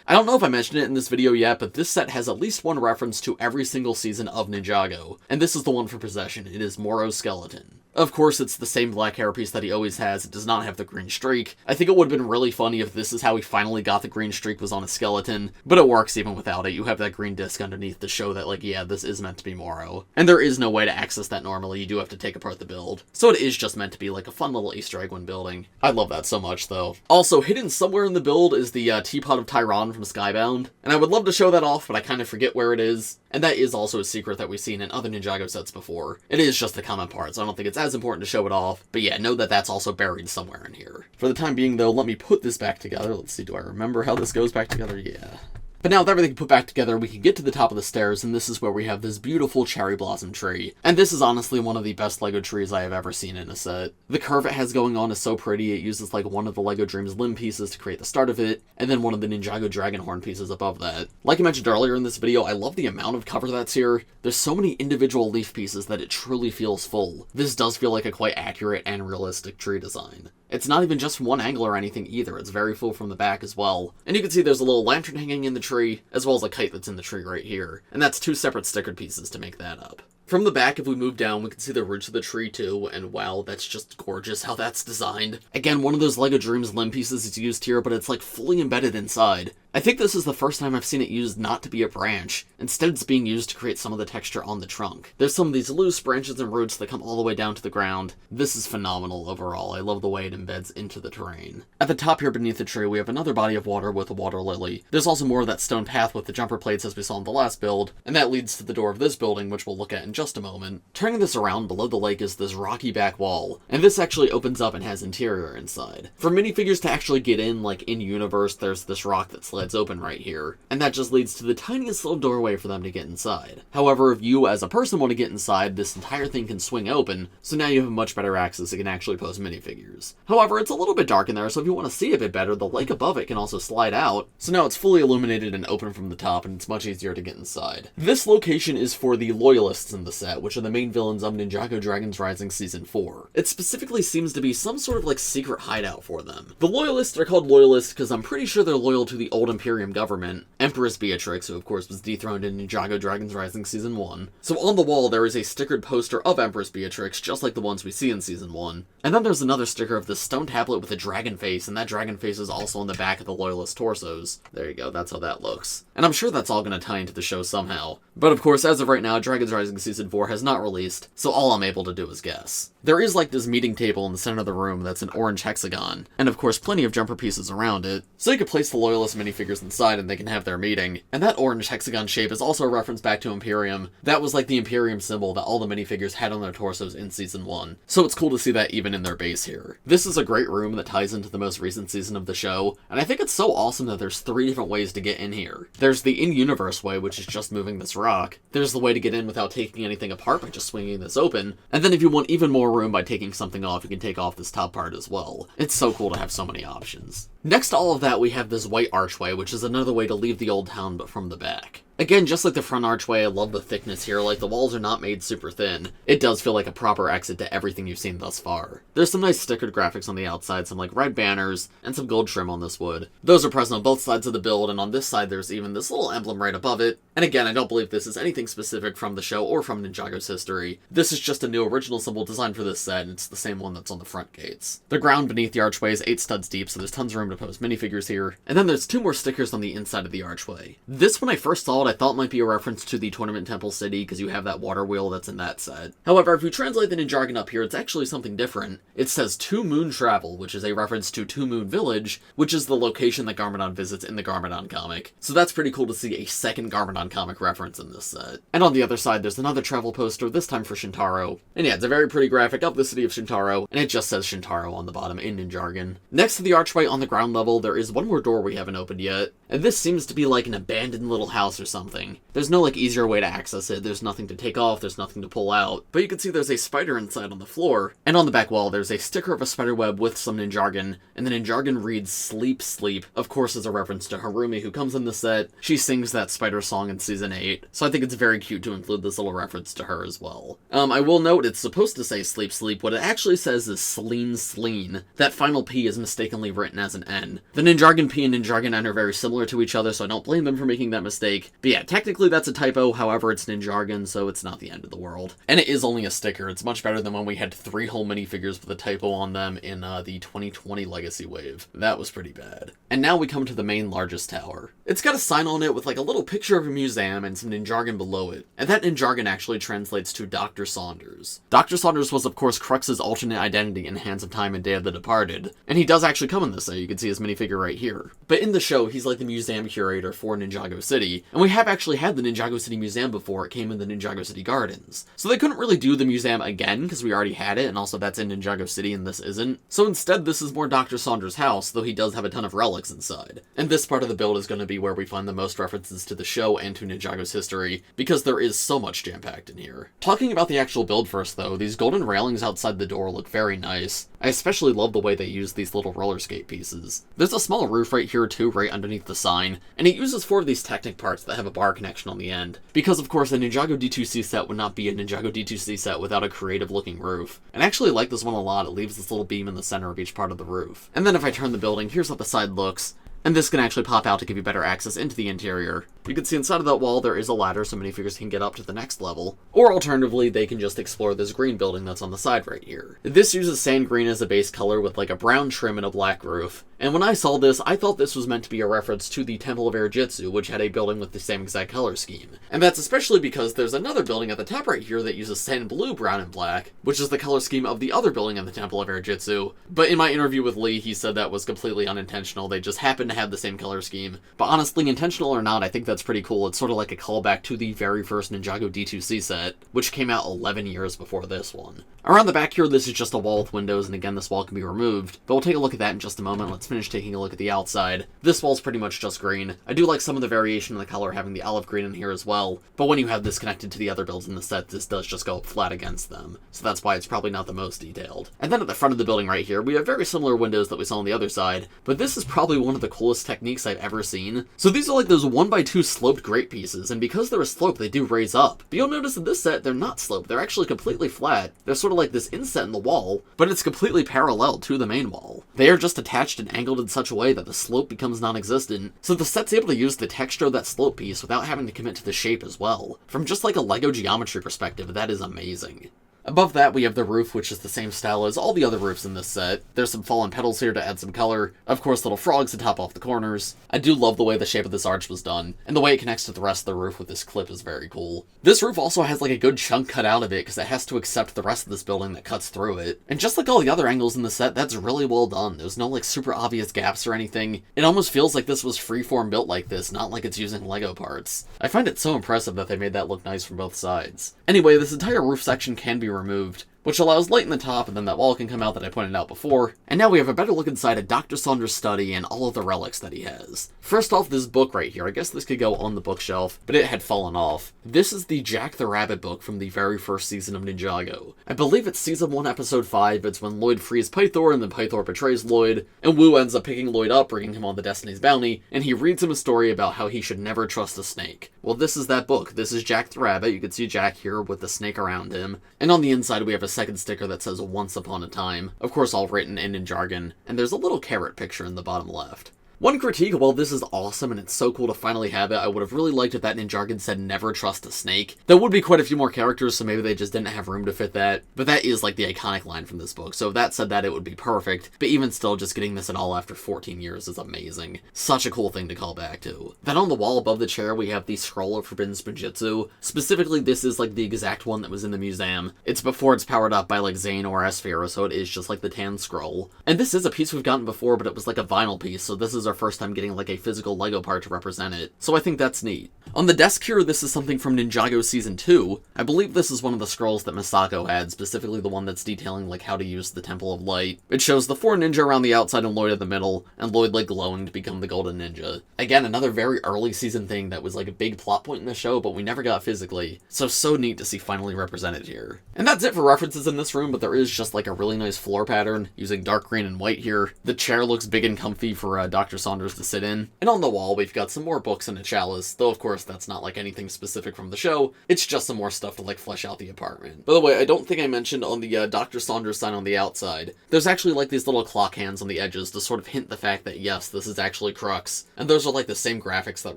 S1: I don't know if I mentioned it in this video yet, but this set has at least one reference to every single season of Ninjago, and this is the one for Possession. It is Moro's skeleton. Of course, it's the same black hairpiece that he always has. It does not have the green streak. I think it would have been really funny if this is how he finally got the green streak, was on a skeleton, but it works even without it. You have that green disc underneath to show that, like, yeah, this is meant to be Moro. And there is no way to access that normally. You do have to take apart the build. So it is just meant to be like a fun little Easter egg when building. I love that so much, though. Also, hidden somewhere in the build is the Teapot of Tyron from Skybound, and I would love to show that off, but I kind of forget where it is. And that is also a secret that we've seen in other Ninjago sets before. It is just the comment part, so I don't think it's as important to show it off. But yeah, know that that's also buried somewhere in here. For the time being, though, let me put this back together. Let's see, do I remember how this goes back together? Yeah. But now with everything put back together, we can get to the top of the stairs, and this is where we have this beautiful cherry blossom tree. And this is honestly one of the best LEGO trees I have ever seen in a set. The curve it has going on is so pretty. It uses like one of the LEGO Dreams limb pieces to create the start of it, and then one of the Ninjago dragon horn pieces above that. Like I mentioned earlier in this video, I love the amount of cover that's here. There's so many individual leaf pieces that it truly feels full. This does feel like a quite accurate and realistic tree design. It's not even just from one angle or anything either, it's very full from the back as well. And you can see there's a little lantern hanging in the tree, as well as a kite that's in the tree right here. And that's two separate stickered pieces to make that up. From the back, if we move down, we can see the roots of the tree too, and wow, that's just gorgeous how that's designed. Again, one of those LEGO Dreams limb pieces is used here, but it's like fully embedded inside. I think this is the first time I've seen it used not to be a branch. Instead, it's being used to create some of the texture on the trunk. There's some of these loose branches and roots that come all the way down to the ground. This is phenomenal overall. I love the way it embeds into the terrain. At the top here beneath the tree, we have another body of water with a water lily. There's also more of that stone path with the jumper plates as we saw in the last build, and that leads to the door of this building, which we'll look at in just a moment. Turning this around, below the lake is this rocky back wall, and this actually opens up and has interior inside. For minifigures to actually get in, like in universe, there's this rock that slides open right here, and that just leads to the tiniest little doorway for them to get inside. However, if you as a person want to get inside, this entire thing can swing open, so now you have much better access and can actually pose minifigures. However, it's a little bit dark in there, so if you want to see a bit better, the lake above it can also slide out, so now it's fully illuminated and open from the top, and it's much easier to get inside. This location is for the Loyalists in the set, which are the main villains of Ninjago Dragons Rising Season 4. It specifically seems to be some sort of like secret hideout for them. The Loyalists are called Loyalists because I'm pretty sure they're loyal to the old Imperium government, Empress Beatrix, who of course was dethroned in Ninjago Dragons Rising Season 1. So on the wall there is a stickered poster of Empress Beatrix, just like the ones we see in Season 1. And then there's another sticker of this stone tablet with a dragon face, and that dragon face is also on the back of the Loyalist torsos. There you go, that's how that looks. And I'm sure that's all going to tie into the show somehow. But of course, as of right now, Dragons Rising Season 4 has not released, so all I'm able to do is guess. There is like this meeting table in the center of the room that's an orange hexagon, and of course plenty of jumper pieces around it, so you could place the Loyalist minifigures inside and they can have their meeting. And that orange hexagon shape is also a reference back to Imperium. That was like the Imperium symbol that all the minifigures had on their torsos in Season 1, so it's cool to see that even in their base here. This is a great room that ties into the most recent season of the show, and I think it's so awesome that there's 3 different ways to get in here. There's the in-universe way, which is just moving this rock. There's the way to get in without taking anything apart by just swinging this open, and then if you want even more room by taking something off, you can take off this top part as well. It's so cool to have so many options. Next to all of that, we have this white archway, which is another way to leave the old town but from the back. Again, just like the front archway, I love the thickness here, like the walls are not made super thin. It does feel like a proper exit to everything you've seen thus far. There's some nice stickered graphics on the outside, some like red banners, and some gold trim on this wood. Those are present on both sides of the build, and on this side there's even this little emblem right above it. And again, I don't believe this is anything specific from the show or from Ninjago's history. This is just a new original symbol designed for this set, and it's the same one that's on the front gates. The ground beneath the archway is 8 studs deep, so there's tons of room to pose minifigures here. And then there's 2 more stickers on the inside of the archway. This, when I first saw it, I thought might be a reference to the Tournament Temple City, because you have that water wheel that's in that set. However, if you translate the Ninjago up here, it's actually something different. It says 2 Moon Travel, which is a reference to 2 Moon Village, which is the location that Garmadon visits in the Garmadon comic. So that's pretty cool to see a second Garmadon comic reference in this set. And on the other side, there's another travel poster, this time for Shintaro. And yeah, it's a very pretty graphic of the city of Shintaro, and it just says Shintaro on the bottom in Ninjago. Next to the archway on the ground level, there is one more door we haven't opened yet, and this seems to be like an abandoned little house or something. There's no like easier way to access it, there's nothing to take off, there's nothing to pull out, but you can see there's a spider inside on the floor, and on the back wall there's a sticker of a spider web with some Ninjago, and the Ninjago reads Sleep Sleep, of course as a reference to Harumi who comes in the set. She sings that spider song in Season 8, so I think it's very cute to include this little reference to her as well. I will note it's supposed to say Sleep Sleep, what it actually says is Sleen Sleen. That final P is mistakenly written as an N. The Ninjago P and Ninjago N are very similar to each other, so I don't blame them for making that mistake, but yeah, technically that's a typo, however it's Ninjago, so it's not the end of the world. And it is only a sticker, it's much better than when we had 3 whole minifigures with a typo on them in the 2020 Legacy Wave. That was pretty bad. And now we come to the main largest tower. It's got a sign on it with like a little picture of a museum and some Ninjago below it, and that Ninjago actually translates to Dr. Saunders. Dr. Saunders was of course Crux's alternate identity in Hands of Time and Day of the Departed, and he does actually come in this, so you can see his minifigure right here. But in the show, he's like the the museum curator for Ninjago City, and we have actually had the Ninjago City Museum before it came in the Ninjago City Gardens. So they couldn't really do the museum again, because we already had it, and also that's in Ninjago City and this isn't. So instead, this is more Dr. Saunders' house, though he does have a ton of relics inside. And this part of the build is going to be where we find the most references to the show and to Ninjago's history, because there is so much jam-packed in here. Talking about the actual build first, though, these golden railings outside the door look very nice. I especially love the way they use these little roller skate pieces. There's a small roof right here too, right underneath the sign, and it uses 4 of these Technic parts that have a bar connection on the end. Because of course a Ninjago D2C set would not be a Ninjago D2C set without a creative looking roof. And I actually like this one a lot, it leaves this little beam in the center of each part of the roof. And then if I turn the building, here's how the side looks. And this can actually pop out to give you better access into the interior. You can see inside of that wall there is a ladder so minifigures can get up to the next level, or alternatively they can just explore this green building that's on the side right here. This uses sand green as a base color with like a brown trim and a black roof. And when I saw this, I thought this was meant to be a reference to the Temple of Jitsu, which had a building with the same exact color scheme. And that's especially because there's another building at the top right here that uses sand blue, brown, and black, which is the color scheme of the other building in the Temple of Jitsu. But in my interview with Lee, he said that was completely unintentional, they just happened to have the same color scheme. But honestly, intentional or not, I think that's pretty cool. It's sort of like a callback to the very first Ninjago D2C set, which came out 11 years before this one. Around the back here, this is just a wall with windows, and again, this wall can be removed, but we'll take a look at that in just a moment. Let's finish taking a look at the outside. This wall's pretty much just green. I do like some of the variation in the color having the olive green in here as well, but when you have this connected to the other builds in the set, this does just go flat against them, so that's why it's probably not the most detailed. And then at the front of the building right here, we have very similar windows that we saw on the other side, but this is probably one of the coolest techniques I've ever seen. So these are like those 1x2 sloped grate pieces, and because they're a slope, they do raise up. But you'll notice in this set, they're not sloped, they're actually completely flat. They're sort of like this inset in the wall, but it's completely parallel to the main wall. They are just attached and angled in such a way that the slope becomes non-existent, so the set's able to use the texture of that slope piece without having to commit to the shape as well. From just like a LEGO geometry perspective, that is amazing. Above that, we have the roof, which is the same style as all the other roofs in this set. There's some fallen petals here to add some color. Of course, little frogs to top off the corners. I do love the way the shape of this arch was done, and the way it connects to the rest of the roof with this clip is very cool. This roof also has like a good chunk cut out of it because it has to accept the rest of this building that cuts through it. And just like all the other angles in the set, that's really well done. There's no like super obvious gaps or anything. It almost feels like this was freeform built like this, not like it's using LEGO parts. I find it so impressive that they made that look nice from both sides. Anyway, this entire roof section can be removed, which allows light in the top, and then that wall can come out that I pointed out before. And now we have a better look inside of Dr. Saunders' study and all of the relics that he has. First off, this book right here. I guess this could go on the bookshelf, but it had fallen off. This is the Jack the Rabbit book from the very first season of Ninjago. I believe it's season 1, episode 5. It's when Lloyd frees Pythor, and then Pythor betrays Lloyd, and Wu ends up picking Lloyd up, bringing him on the Destiny's Bounty, and he reads him a story about how he should never trust a snake. Well, this is that book. This is Jack the Rabbit. You can see Jack here with the snake around him. And on the inside, we have a second sticker that says Once Upon a Time. Of course, all written in jargon. And there's a little carrot picture in the bottom left. One critique, while this is awesome and it's so cool to finally have it, I would have really liked if that in jargon said never trust a snake. There would be quite a few more characters, so maybe they just didn't have room to fit that. But that is like the iconic line from this book, so if that said that, it would be perfect. But even still, just getting this at all after 14 years is amazing. Such a cool thing to call back to. Then on the wall above the chair, we have the Scroll of Forbidden Spinjitzu. Specifically, this is like the exact one that was in the museum. It's before it's powered up by like Zane or Esphira, so it is just like the tan scroll. And this is a piece we've gotten before, but it was like a vinyl piece, so this is our first time getting like a physical LEGO part to represent it, so I think that's neat. On the desk here, this is something from Ninjago Season 2. I believe this is one of the scrolls that Misako had, specifically the one that's detailing like how to use the Temple of Light. It shows the 4 ninja around the outside and Lloyd in the middle, and Lloyd like glowing to become the golden ninja. Again, another very early season thing that was like a big plot point in the show, but we never got physically, so neat to see finally represented here. And that's it for references in this room, but there is just like a really nice floor pattern, using dark green and white here. The chair looks big and comfy for Dr. Saunders to sit in. And on the wall, we've got some more books and a chalice, though of course that's not like anything specific from the show, it's just some more stuff to like flesh out the apartment. By the way, I don't think I mentioned on the Dr. Saunders sign on the outside, there's actually like these little clock hands on the edges to sort of hint the fact that yes, this is actually Krux, and those are like the same graphics that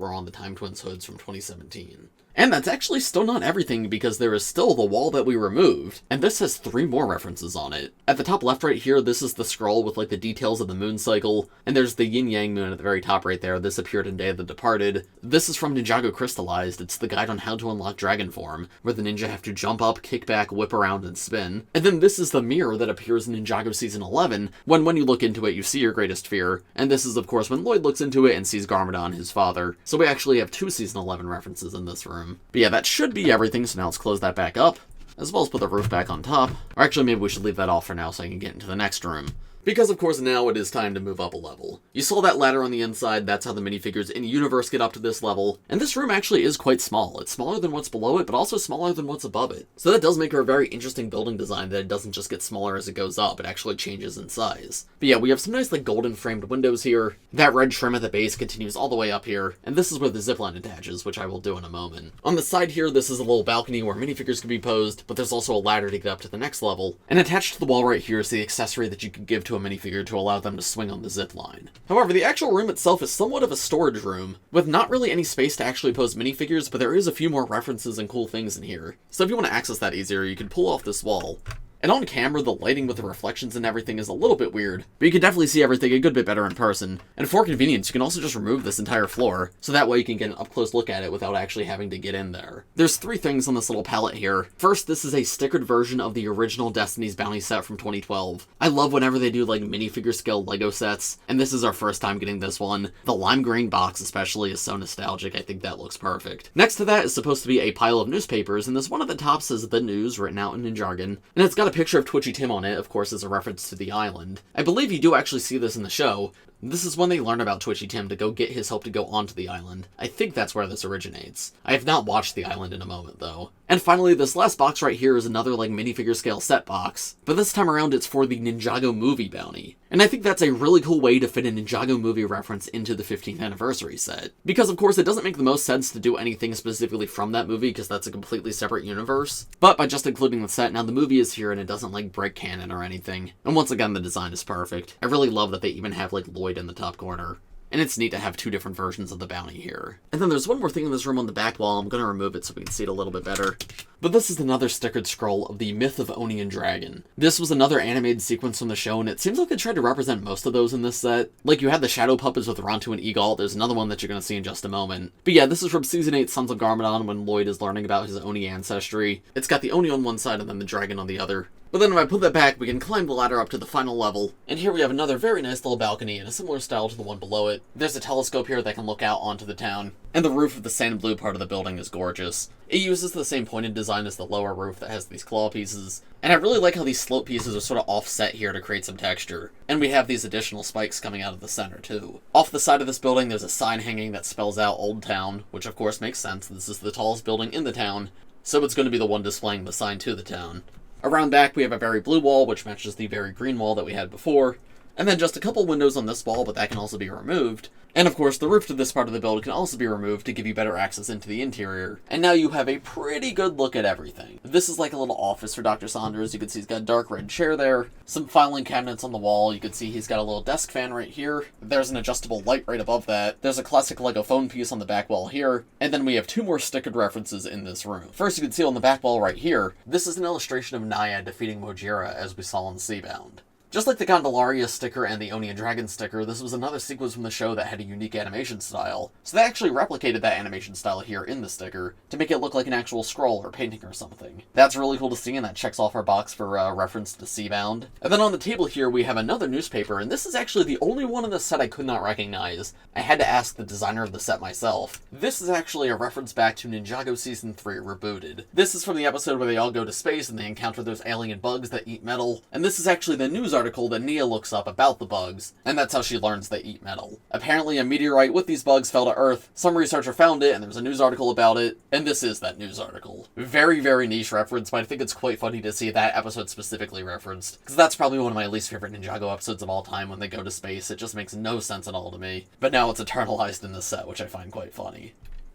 S1: were on the Time Twins hoods from 2017. And that's actually still not everything, because there is still the wall that we removed, and this has 3 more references on it. At the top left right here, this is the scroll with like the details of the moon cycle, and there's the yin-yang moon at the very top right there. This appeared in Day of the Departed. This is from Ninjago Crystalized. It's the guide on how to unlock dragon form, where the ninja have to jump up, kick back, whip around, and spin. And then this is the mirror that appears in Ninjago Season 11, when you look into it, you see your greatest fear. And this is, of course, when Lloyd looks into it and sees Garmadon, his father. So we actually have 2 Season 11 references in this room. But yeah, that should be everything, so now let's close that back up, as well as put the roof back on top. Or actually, maybe we should leave that off for now so I can get into the next room. Because, of course, now it is time to move up a level. You saw that ladder on the inside, that's how the minifigures in universe get up to this level, and this room actually is quite small. It's smaller than what's below it, but also smaller than what's above it. So that does make her a very interesting building design, that it doesn't just get smaller as it goes up, it actually changes in size. But yeah, we have some nice, like, golden framed windows here. That red trim at the base continues all the way up here, and this is where the zipline attaches, which I will do in a moment. On the side here, this is a little balcony where minifigures can be posed, but there's also a ladder to get up to the next level. And attached to the wall right here is the accessory that you can give to a minifigure to allow them to swing on the zip line. However, the actual room itself is somewhat of a storage room, with not really any space to actually pose minifigures, but there is a few more references and cool things in here. So if you want to access that easier, you can pull off this wall. And on camera, the lighting with the reflections and everything is a little bit weird, but you can definitely see everything a good bit better in person. And for convenience, you can also just remove this entire floor, so that way you can get an up-close look at it without actually having to get in there. There's 3 things on this little palette here. First, this is a stickered version of the original Destiny's Bounty set from 2012. I love whenever they do like minifigure scale Lego sets, and this is our first time getting this one. The lime green box especially is so nostalgic, I think that looks perfect. Next to that is supposed to be a pile of newspapers, and this one at the top says The News, written out in jargon, and it's got a picture of Twitchy Tim on it, of course, as a reference to the island. I believe you do actually see this in the show. This is when they learn about Twitchy Tim to go get his help to go onto the island. I think that's where this originates. I have not watched the island in a moment, though. And finally, this last box right here is another, like, minifigure scale set box, but this time around it's for the Ninjago movie bounty. And I think that's a really cool way to fit a Ninjago movie reference into the 15th anniversary set. Because, of course, it doesn't make the most sense to do anything specifically from that movie, because that's a completely separate universe. But by just including the set, now the movie is here and it doesn't, like, break canon or anything. And once again, the design is perfect. I really love that they even have, like, Lloyd in the top corner. And it's neat to have 2 different versions of the bounty here. And then there's one more thing in this room on the back wall. I'm going to remove it so we can see it a little bit better. But this is another stickered scroll of the Myth of Oni and Dragon. This was another animated sequence from the show, and it seems like they tried to represent most of those in this set. Like, you had the shadow puppets with Rontu and Eagle. There's another one that you're going to see in just a moment. But yeah, this is from Season 8, Sons of Garmadon, when Lloyd is learning about his Oni ancestry. It's got the Oni on one side and then the dragon on the other. But then if I put that back, we can climb the ladder up to the final level. And here we have another very nice little balcony in a similar style to the one below it. There's a telescope here that can look out onto the town. And the roof of the sand blue part of the building is gorgeous. It uses the same pointed design as the lower roof that has these claw pieces. And I really like how these slope pieces are sort of offset here to create some texture. And we have these additional spikes coming out of the center too. Off the side of this building there's a sign hanging that spells out Old Town, which of course makes sense. This is the tallest building in the town, so it's going to be the one displaying the sign to the town. Around back we have a very blue wall, which matches the very green wall that we had before. And then just a couple windows on this wall, but that can also be removed. And of course, the roof to this part of the build can also be removed to give you better access into the interior. And now you have a pretty good look at everything. This is like a little office for Dr. Saunders. You can see he's got a dark red chair there, some filing cabinets on the wall. You can see he's got a little desk fan right here. There's an adjustable light right above that. There's a classic Lego phone piece on the back wall here. And then we have 2 more stickered references in this room. First, you can see on the back wall right here, this is an illustration of Naiad defeating Mojira as we saw in Seabound. Just like the Gondolaria sticker and the Oni and Dragon sticker, this was another sequence from the show that had a unique animation style. So they actually replicated that animation style here in the sticker to make it look like an actual scroll or painting or something. That's really cool to see, and that checks off our box for reference to Seabound. And then on the table here we have another newspaper, and this is actually the only one in the set I could not recognize. I had to ask the designer of the set myself. This is actually a reference back to Ninjago Season 3 Rebooted. This is from the episode where they all go to space and they encounter those alien bugs that eat metal, and this is actually the news article that Nia looks up about the bugs, and that's how she learns they eat metal. Apparently a meteorite with these bugs fell to Earth, some researcher found it, and there's a news article about it, and this is that news article. Very, very niche reference, but I think it's quite funny to see that episode specifically referenced, because that's probably one of my least favorite Ninjago episodes of all time when they go to space. It just makes no sense at all to me. But now it's eternalized in this set, which I find quite funny.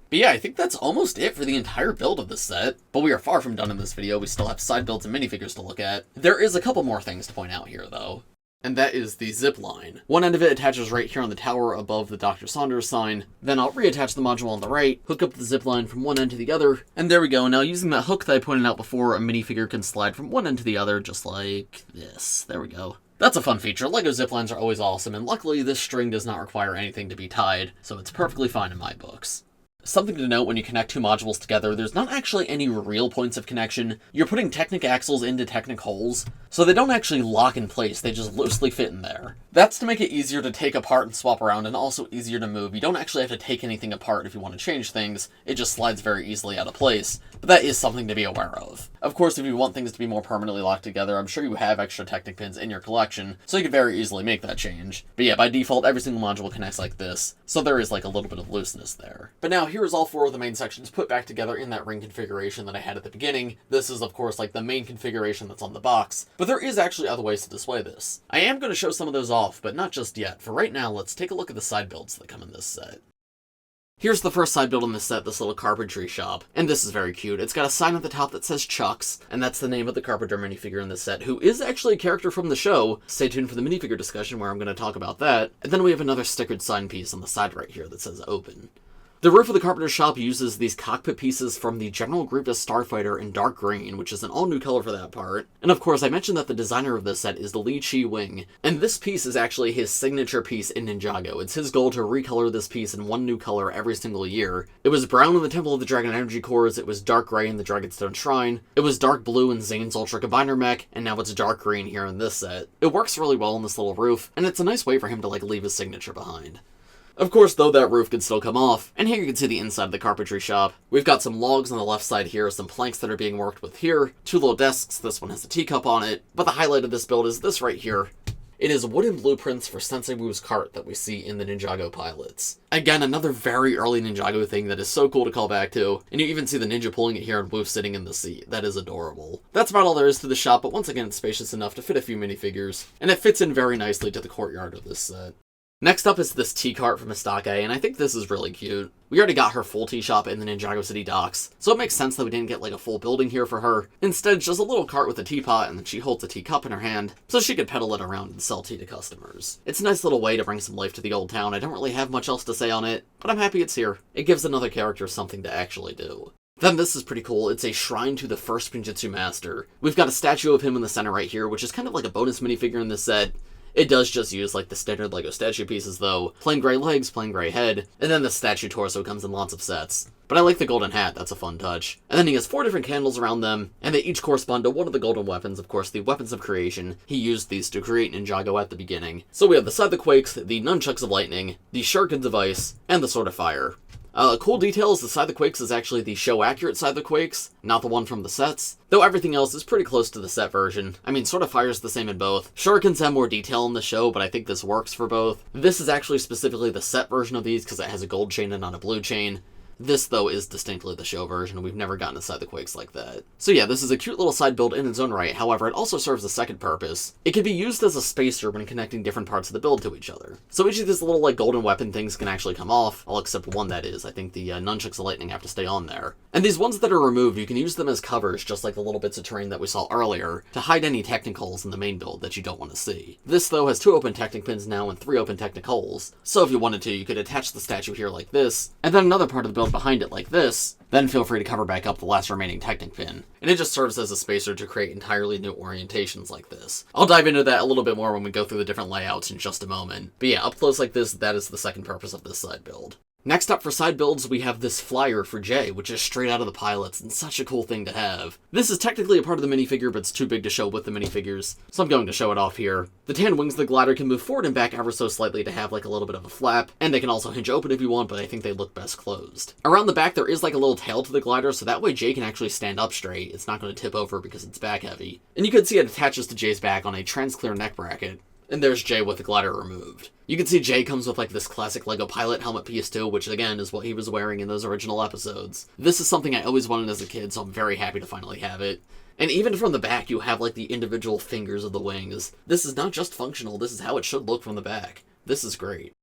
S1: But yeah, I think that's almost it for the entire build of this set. But we are far from done in this video. We still have side builds and minifigures to look at. There is a couple more things to point out here, though. and that is the Zipline. One end of it attaches right here on the tower above the Dr. Saunders sign. Then I'll reattach the module on the right, hook up the Zipline from one end to the other, and there we go. Now using that hook that I pointed out before, a minifigure can slide from one end to the other just like this. There we go. That's a fun feature. LEGO ziplines are always awesome, and luckily this string does not require anything to be tied, so it's perfectly fine in my books. Something to note when you connect two modules together, there's not actually any real points of connection. You're putting Technic axles into Technic holes, so they don't actually lock in place, they just loosely fit in there. That's to make it easier to take apart and swap around, and also easier to move. You don't actually have to take anything apart if you want to change things, it just slides very easily out of place, but that is something to be aware of. Of course, if you want things to be more permanently locked together, I'm sure you have extra Technic pins in your collection, so you could very easily make that change. But yeah, by default, every single module connects like this, so there is like a little bit of looseness there. But now, here is all four of the main sections put back together in that ring configuration that I had at the beginning. This is, of course, like the main configuration that's on the box, but there is actually other ways to display this. I am going to show some of those off, but not just yet. For right now, let's take a look at the side builds that come in this set. Here's the first side build in this set, this little Carpentry shop, and this is very cute. It's got a sign at the top that says Chucks, and that's the name of the Carpenter minifigure in this set, who is actually a character from the show. Stay tuned for the minifigure discussion where I'm going to talk about that. And then we have another stickered sign piece on the side right here that says Open. The roof of the Carpenter shop uses these cockpit pieces from the General Grievous Starfighter in dark green, which is an all-new color for that part. And of course, I mentioned that the designer of this set is the Li Chi Wing, and this piece is actually his signature piece in Ninjago. It's his goal to recolor this piece in one new color every single year. It was brown in the Temple of the Dragon Energy Cores, it was dark gray in the Dragonstone Shrine, it was dark blue in Zane's Ultra Combiner Mech, and now it's dark green here in this set. It works really well on this little roof, and it's a nice way for him to like leave his signature behind. Of course, though, that roof can still come off, and here you can see the inside of the Carpentry shop. We've got some logs on the left side here, some planks that are being worked with here, two little desks, this one has a teacup on it, but the highlight of this build is this right here. It is wooden blueprints for Sensei Wu's cart that we see in the Ninjago pilots. Again, another very early Ninjago thing that is so cool to call back to, and you even see the ninja pulling it here and Wu sitting in the seat. That is adorable. That's about all there is to the shop, but once again, it's spacious enough to fit a few minifigures, and it fits in very nicely to the courtyard of this set. Next up is this tea cart from Mystake, and I think this is really cute. We already got her full tea shop in the Ninjago City docks, so it makes sense that we didn't get like a full building here for her. Instead, it's just a little cart with a teapot, and then she holds a teacup in her hand, so she could pedal it around and sell tea to customers. It's a nice little way to bring some life to the old town. I don't really have much else to say on it, but I'm happy it's here. It gives another character something to actually do. Then this is pretty cool. It's a shrine to the first Spinjitzu master. We've got a statue of him in the center right here, which is kind of like a bonus minifigure in this set. It does just use like the standard LEGO statue pieces though, plain gray legs, plain gray head, and then the statue torso comes in lots of sets. But I like the golden hat, that's a fun touch. And then he has 4 different candles around them, and they each correspond to one of the golden weapons, of course the weapons of creation. He used these to create Ninjago at the beginning. So we have the Scythe of Quakes, the Nunchucks of Lightning, the Shurikens of Ice, and the Sword of Fire. Cool detail is the Scythe of Quakes is actually the show-accurate Scythe of Quakes, not the one from the sets, though everything else is pretty close to the set version. I mean, Sword of Fire is the same in both. Shurikens have more detail in the show, but I think this works for both. This is actually specifically the set version of these because it has a gold chain and not a blue chain. This, though, is distinctly the show version, and we've never gotten a Scythe of Quakes like that. So yeah, this is a cute little side build in its own right, however, it also serves a second purpose. It can be used as a spacer when connecting different parts of the build to each other. So each of these little, like, golden weapon things can actually come off, all except one that is. I think the Nunchucks of Lightning have to stay on there. And these ones that are removed, you can use them as covers, just like the little bits of terrain that we saw earlier, to hide any Technic holes in the main build that you don't want to see. This, though, has 2 open Technic pins now and 3 open Technic holes, so if you wanted to, you could attach the statue here like this, and then another part of the build behind it like this, then feel free to cover back up the last remaining Technic pin. And it just serves as a spacer to create entirely new orientations like this. I'll dive into that a little bit more when we go through the different layouts in just a moment. But yeah, up close like this, that is the second purpose of this side build. Next up for side builds, we have this flyer for Jay, which is straight out of the pilots, and such a cool thing to have. This is technically a part of the minifigure, but it's too big to show with the minifigures, so I'm going to show it off here. The tan wings of the glider can move forward and back ever so slightly to have like a little bit of a flap, and they can also hinge open if you want, but I think they look best closed. Around the back there is like a little tail to the glider, so that way Jay can actually stand up straight. It's not going to tip over because it's back heavy. And you can see it attaches to Jay's back on a transclear neck bracket. And there's Jay with the glider removed. You can see Jay comes with like this classic LEGO pilot helmet piece too, which again is what he was wearing in those original episodes. This is something I always wanted as a kid, so I'm very happy to finally have it. And even from the back, you have like the individual fingers of the wings. This is not just functional, this is how it should look from the back. This is great.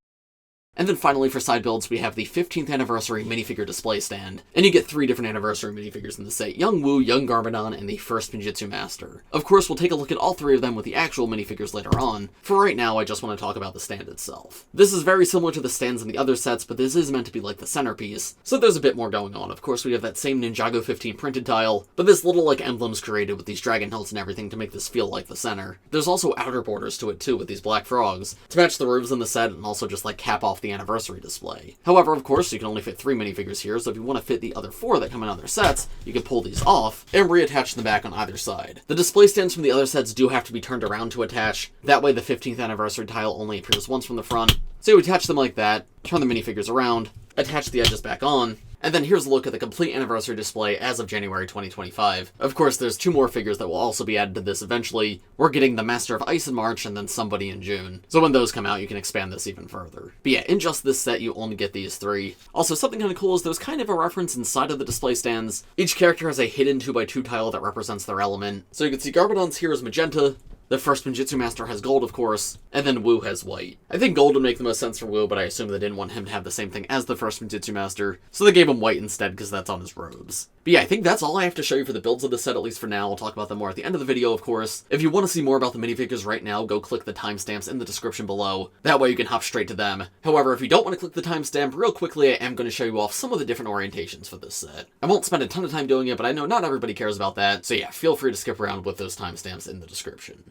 S1: And then finally for side builds, we have the 15th anniversary minifigure display stand, and you get 3 different anniversary minifigures in the set: Young Wu, Young Garmadon, and the first Spinjitzu Master. Of course, we'll take a look at all 3 of them with the actual minifigures later on. For right now, I just want to talk about the stand itself. This is very similar to the stands in the other sets, but this is meant to be like the centerpiece, so there's a bit more going on. Of course, we have that same Ninjago 15 printed tile, but this little like emblems created with these dragon hilts and everything to make this feel like the center. There's also outer borders to it too with these black frogs, to match the roofs in the set and also just like cap off the anniversary display. However, of course, you can only fit 3 minifigures here, so if you want to fit the other 4 that come in other sets, you can pull these off and reattach them back on either side. The display stands from the other sets do have to be turned around to attach. That way the 15th anniversary tile only appears once from the front. So you attach them like that, turn the minifigures around, attach the edges back on, and then here's a look at the complete anniversary display as of January 2025. Of course, there's 2 more figures that will also be added to this eventually. We're getting the Master of Ice in March and then somebody in June. So when those come out, you can expand this even further. But yeah, in just this set, you only get these 3. Also, something kind of cool is there's kind of a reference inside of the display stands. Each character has a hidden 2x2 tile that represents their element. So you can see Garmadon's here is magenta, the first Spinjitzu Master has gold, of course, and then Wu has white. I think gold would make the most sense for Wu, but I assume they didn't want him to have the same thing as the first Spinjitzu Master, so they gave him white instead because that's on his robes. But yeah, I think that's all I have to show you for the builds of the set, at least for now. I'll talk about them more at the end of the video, of course. If you want to see more about the minifigures right now, go click the timestamps in the description below. That way you can hop straight to them. However, if you don't want to click the timestamp, real quickly, I am going to show you off some of the different orientations for this set. I won't spend a ton of time doing it, but I know not everybody cares about that, so yeah, feel free to skip around with those timestamps in the description.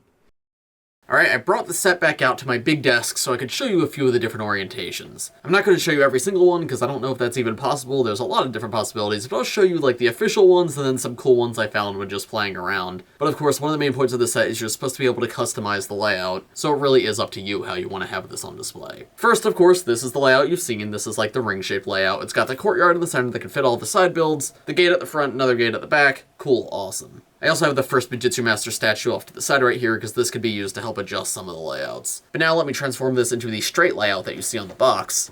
S1: Alright, I brought the set back out to my big desk so I could show you a few of the different orientations. I'm not going to show you every single one because I don't know if that's even possible. There's a lot of different possibilities, but I'll show you like the official ones and then some cool ones I found when just playing around. But of course, one of the main points of this set is you're supposed to be able to customize the layout, so it really is up to you how you want to have this on display. First, of course, this is the layout you've seen. This is like the ring-shaped layout. It's got the courtyard in the center that can fit all the side builds, the gate at the front, another gate at the back. Cool, awesome. I also have the first Spinjitzu Master statue off to the side right here because this could be used to help adjust some of the layouts. But now let me transform this into the straight layout that you see on the box.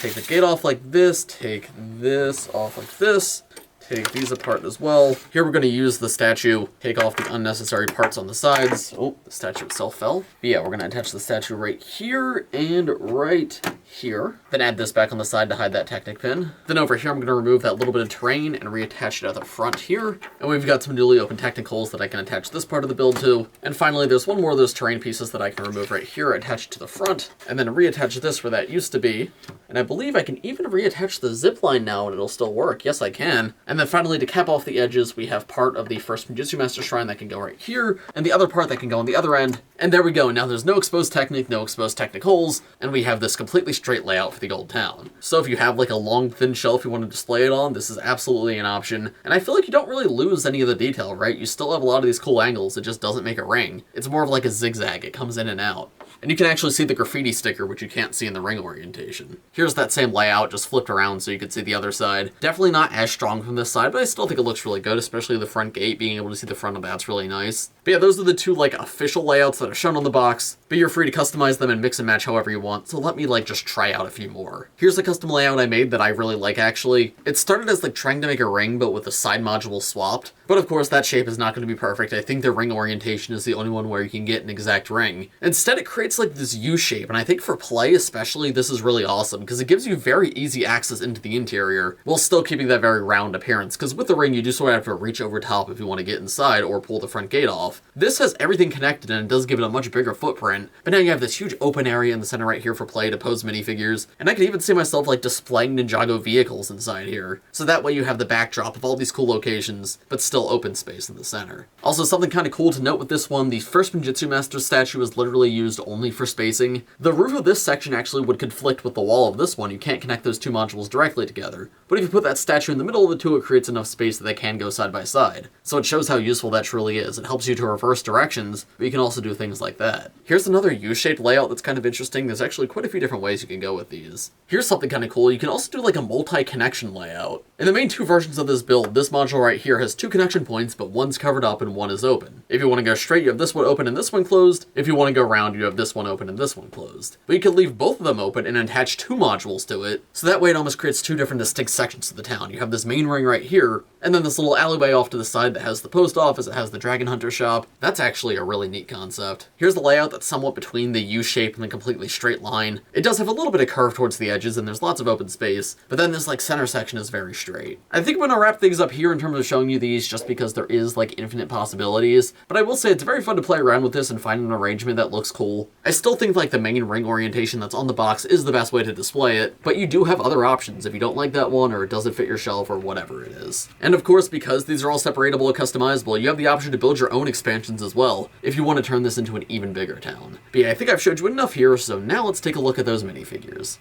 S1: Take the gate off like this, take this off like this, take these apart as well. Here we're going to use the statue, take off the unnecessary parts on the sides. Oh, the statue itself fell. But yeah, we're going to attach the statue right here and right here. Then add this back on the side to hide that Technic pin. Then over here, I'm going to remove that little bit of terrain and reattach it at the front here. And we've got some newly opened Technicals that I can attach this part of the build to. And finally, there's one more of those terrain pieces that I can remove right here, attach it to the front, and then reattach this where that used to be. And I believe I can even reattach the zipline now and it'll still work. Yes, I can. And then finally, to cap off the edges, we have part of the first Spinjitzu Master Shrine that can go right here, and the other part that can go on the other end. And there we go. Now there's no exposed Technic, no exposed Technicals, and we have this completely straight layout for the old town. So if you have like a long, thin shelf you want to display it on, this is absolutely an option. And I feel like you don't really lose any of the detail, right? You still have a lot of these cool angles, it just doesn't make a ring. It's more of like a zigzag, it comes in and out. And you can actually see the graffiti sticker, which you can't see in the ring orientation. Here's that same layout, just flipped around so you can see the other side. Definitely not as strong from this side, but I still think it looks really good, especially the front gate, being able to see the front of that's really nice. But yeah, those are the 2 like official layouts that are shown on the box, but you're free to customize them and mix and match however you want, so let me like just try out a few more. Here's a custom layout I made that I really like actually. It started as like trying to make a ring, but with the side module swapped. But of course that shape is not going to be perfect. I think the ring orientation is the only one where you can get an exact ring. Instead it creates like this U shape, and I think for play especially this is really awesome because it gives you very easy access into the interior while still keeping that very round appearance, because with the ring you do sort of have to reach over top if you want to get inside or pull the front gate off. This has everything connected and it does give it a much bigger footprint, but now you have this huge open area in the center right here for play to pose minifigures, and I can even see myself like displaying Ninjago vehicles inside here. So that way you have the backdrop of all these cool locations, but still open space in the center. Also, something kind of cool to note with this one, the first Spinjitzu Master statue is literally used only for spacing. The roof of this section actually would conflict with the wall of this one. You can't connect those 2 modules directly together. But if you put that statue in the middle of the 2, it creates enough space that they can go side by side. So it shows how useful that truly is. It helps you to reverse directions, but you can also do things like that. Here's another U-shaped layout that's kind of interesting. There's actually quite a few different ways you can go with these. Here's something kind of cool. You can also do like a multi-connection layout. In the main 2 versions of this build, this module right here has 2 connection points, but one's covered up and one is open. If you want to go straight, you have this one open and this one closed. If you want to go round, you have this one open and this one closed. But you can leave both of them open and attach 2 modules to it, so that way it almost creates 2 different distinct sections of the town. You have this main ring right here, and then this little alleyway off to the side that has the post office, it has the dragon hunter shop. That's actually a really neat concept. Here's the layout that's somewhat between the U shape and the completely straight line. It does have a little bit of curve towards the edges, and there's lots of open space, but then this like center section is very straight. I think I'm gonna wrap things up here in terms of showing you these, just because there is like infinite possibilities, but I will say it's very fun to play around with this and find an arrangement that looks cool. I still think like the main ring orientation that's on the box is the best way to display it, but you do have other options if you don't like that one or it doesn't fit your shelf or whatever it is. And of course, because these are all separatable and customizable, you have the option to build your own expansions as well, if you want to turn this into an even bigger town. But yeah, I think I've showed you enough here, so now let's take a look at those minifigures.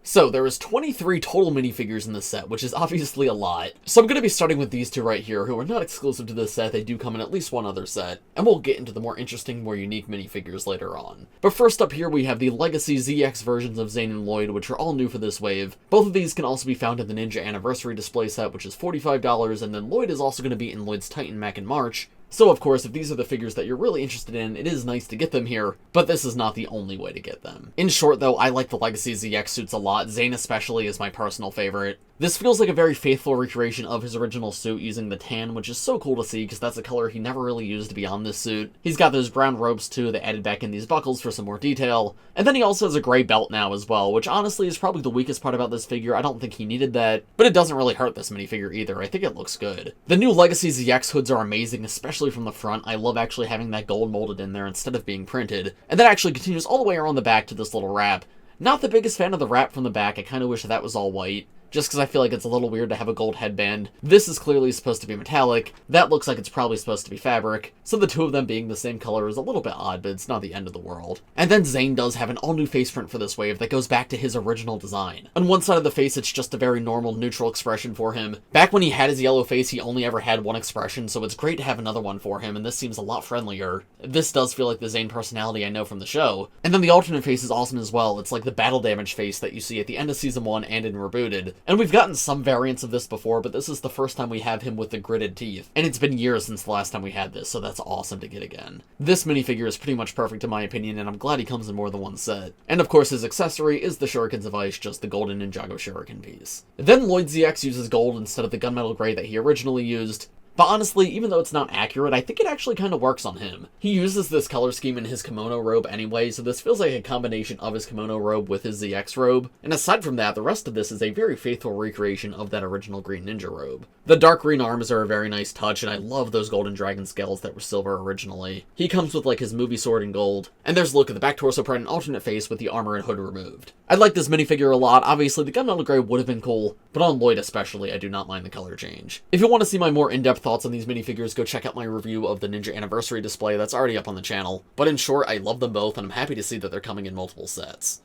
S1: So, there is 23 total minifigures in this set, which is obviously a lot. So I'm going to be starting with these 2 right here, who are not exclusive to this set, they do come in at least one other set, and we'll get into the more interesting, more unique minifigures later on. But first up here we have the Legacy ZX versions of Zane and Lloyd, which are all new for this wave. Both of these can also be found in the Ninja Anniversary display set, which is $45, and then Lloyd is also going to be in Lloyd's Titan Mech in March. So of course, if these are the figures that you're really interested in, it is nice to get them here, but this is not the only way to get them. In short though, I like the Legacy ZX suits a lot, Zane especially is my personal favorite. This feels like a very faithful recreation of his original suit using the tan, which is so cool to see because that's a color he never really used beyond this suit. He's got those brown robes too that added back in these buckles for some more detail. And then he also has a gray belt now as well, which honestly is probably the weakest part about this figure. I don't think he needed that, but it doesn't really hurt this minifigure either. I think it looks good. The new Legacy ZX hoods are amazing, especially from the front. I love actually having that gold molded in there instead of being printed. And that actually continues all the way around the back to this little wrap. Not the biggest fan of the wrap from the back. I kind of wish that was all white, just because I feel like it's a little weird to have a gold headband. This is clearly supposed to be metallic. That looks like it's probably supposed to be fabric. So the 2 of them being the same color is a little bit odd, but it's not the end of the world. And then Zane does have an all-new face print for this wave that goes back to his original design. On one side of the face, it's just a very normal, neutral expression for him. Back when he had his yellow face, he only ever had one expression, so it's great to have another one for him, and this seems a lot friendlier. This does feel like the Zane personality I know from the show. And then the alternate face is awesome as well. It's like the battle damage face that you see at the end of Season 1 and in Rebooted. And we've gotten some variants of this before, but this is the first time we have him with the gridded teeth. And it's been years since the last time we had this, so that's awesome to get again. This minifigure is pretty much perfect in my opinion, and I'm glad he comes in more than one set. And of course his accessory is the Shurikens of Ice, just the golden Ninjago Shuriken piece. Then Lloyd ZX uses gold instead of the gunmetal gray that he originally used. But honestly, even though it's not accurate, I think it actually kind of works on him. He uses this color scheme in his kimono robe anyway, so this feels like a combination of his kimono robe with his ZX robe. And aside from that, the rest of this is a very faithful recreation of that original Green Ninja robe. The dark green arms are a very nice touch, and I love those golden dragon scales that were silver originally. He comes with like his movie sword in gold, and there's a look at the back torso part and alternate face with the armor and hood removed. I like this minifigure a lot. Obviously, the gunmetal gray would have been cool, but on Lloyd especially, I do not mind the color change. If you want to see my more in-depth thoughts on these minifigures, go check out my review of the Ninja Anniversary display that's already up on the channel. But in short, I love them both, and I'm happy to see that they're coming in multiple sets.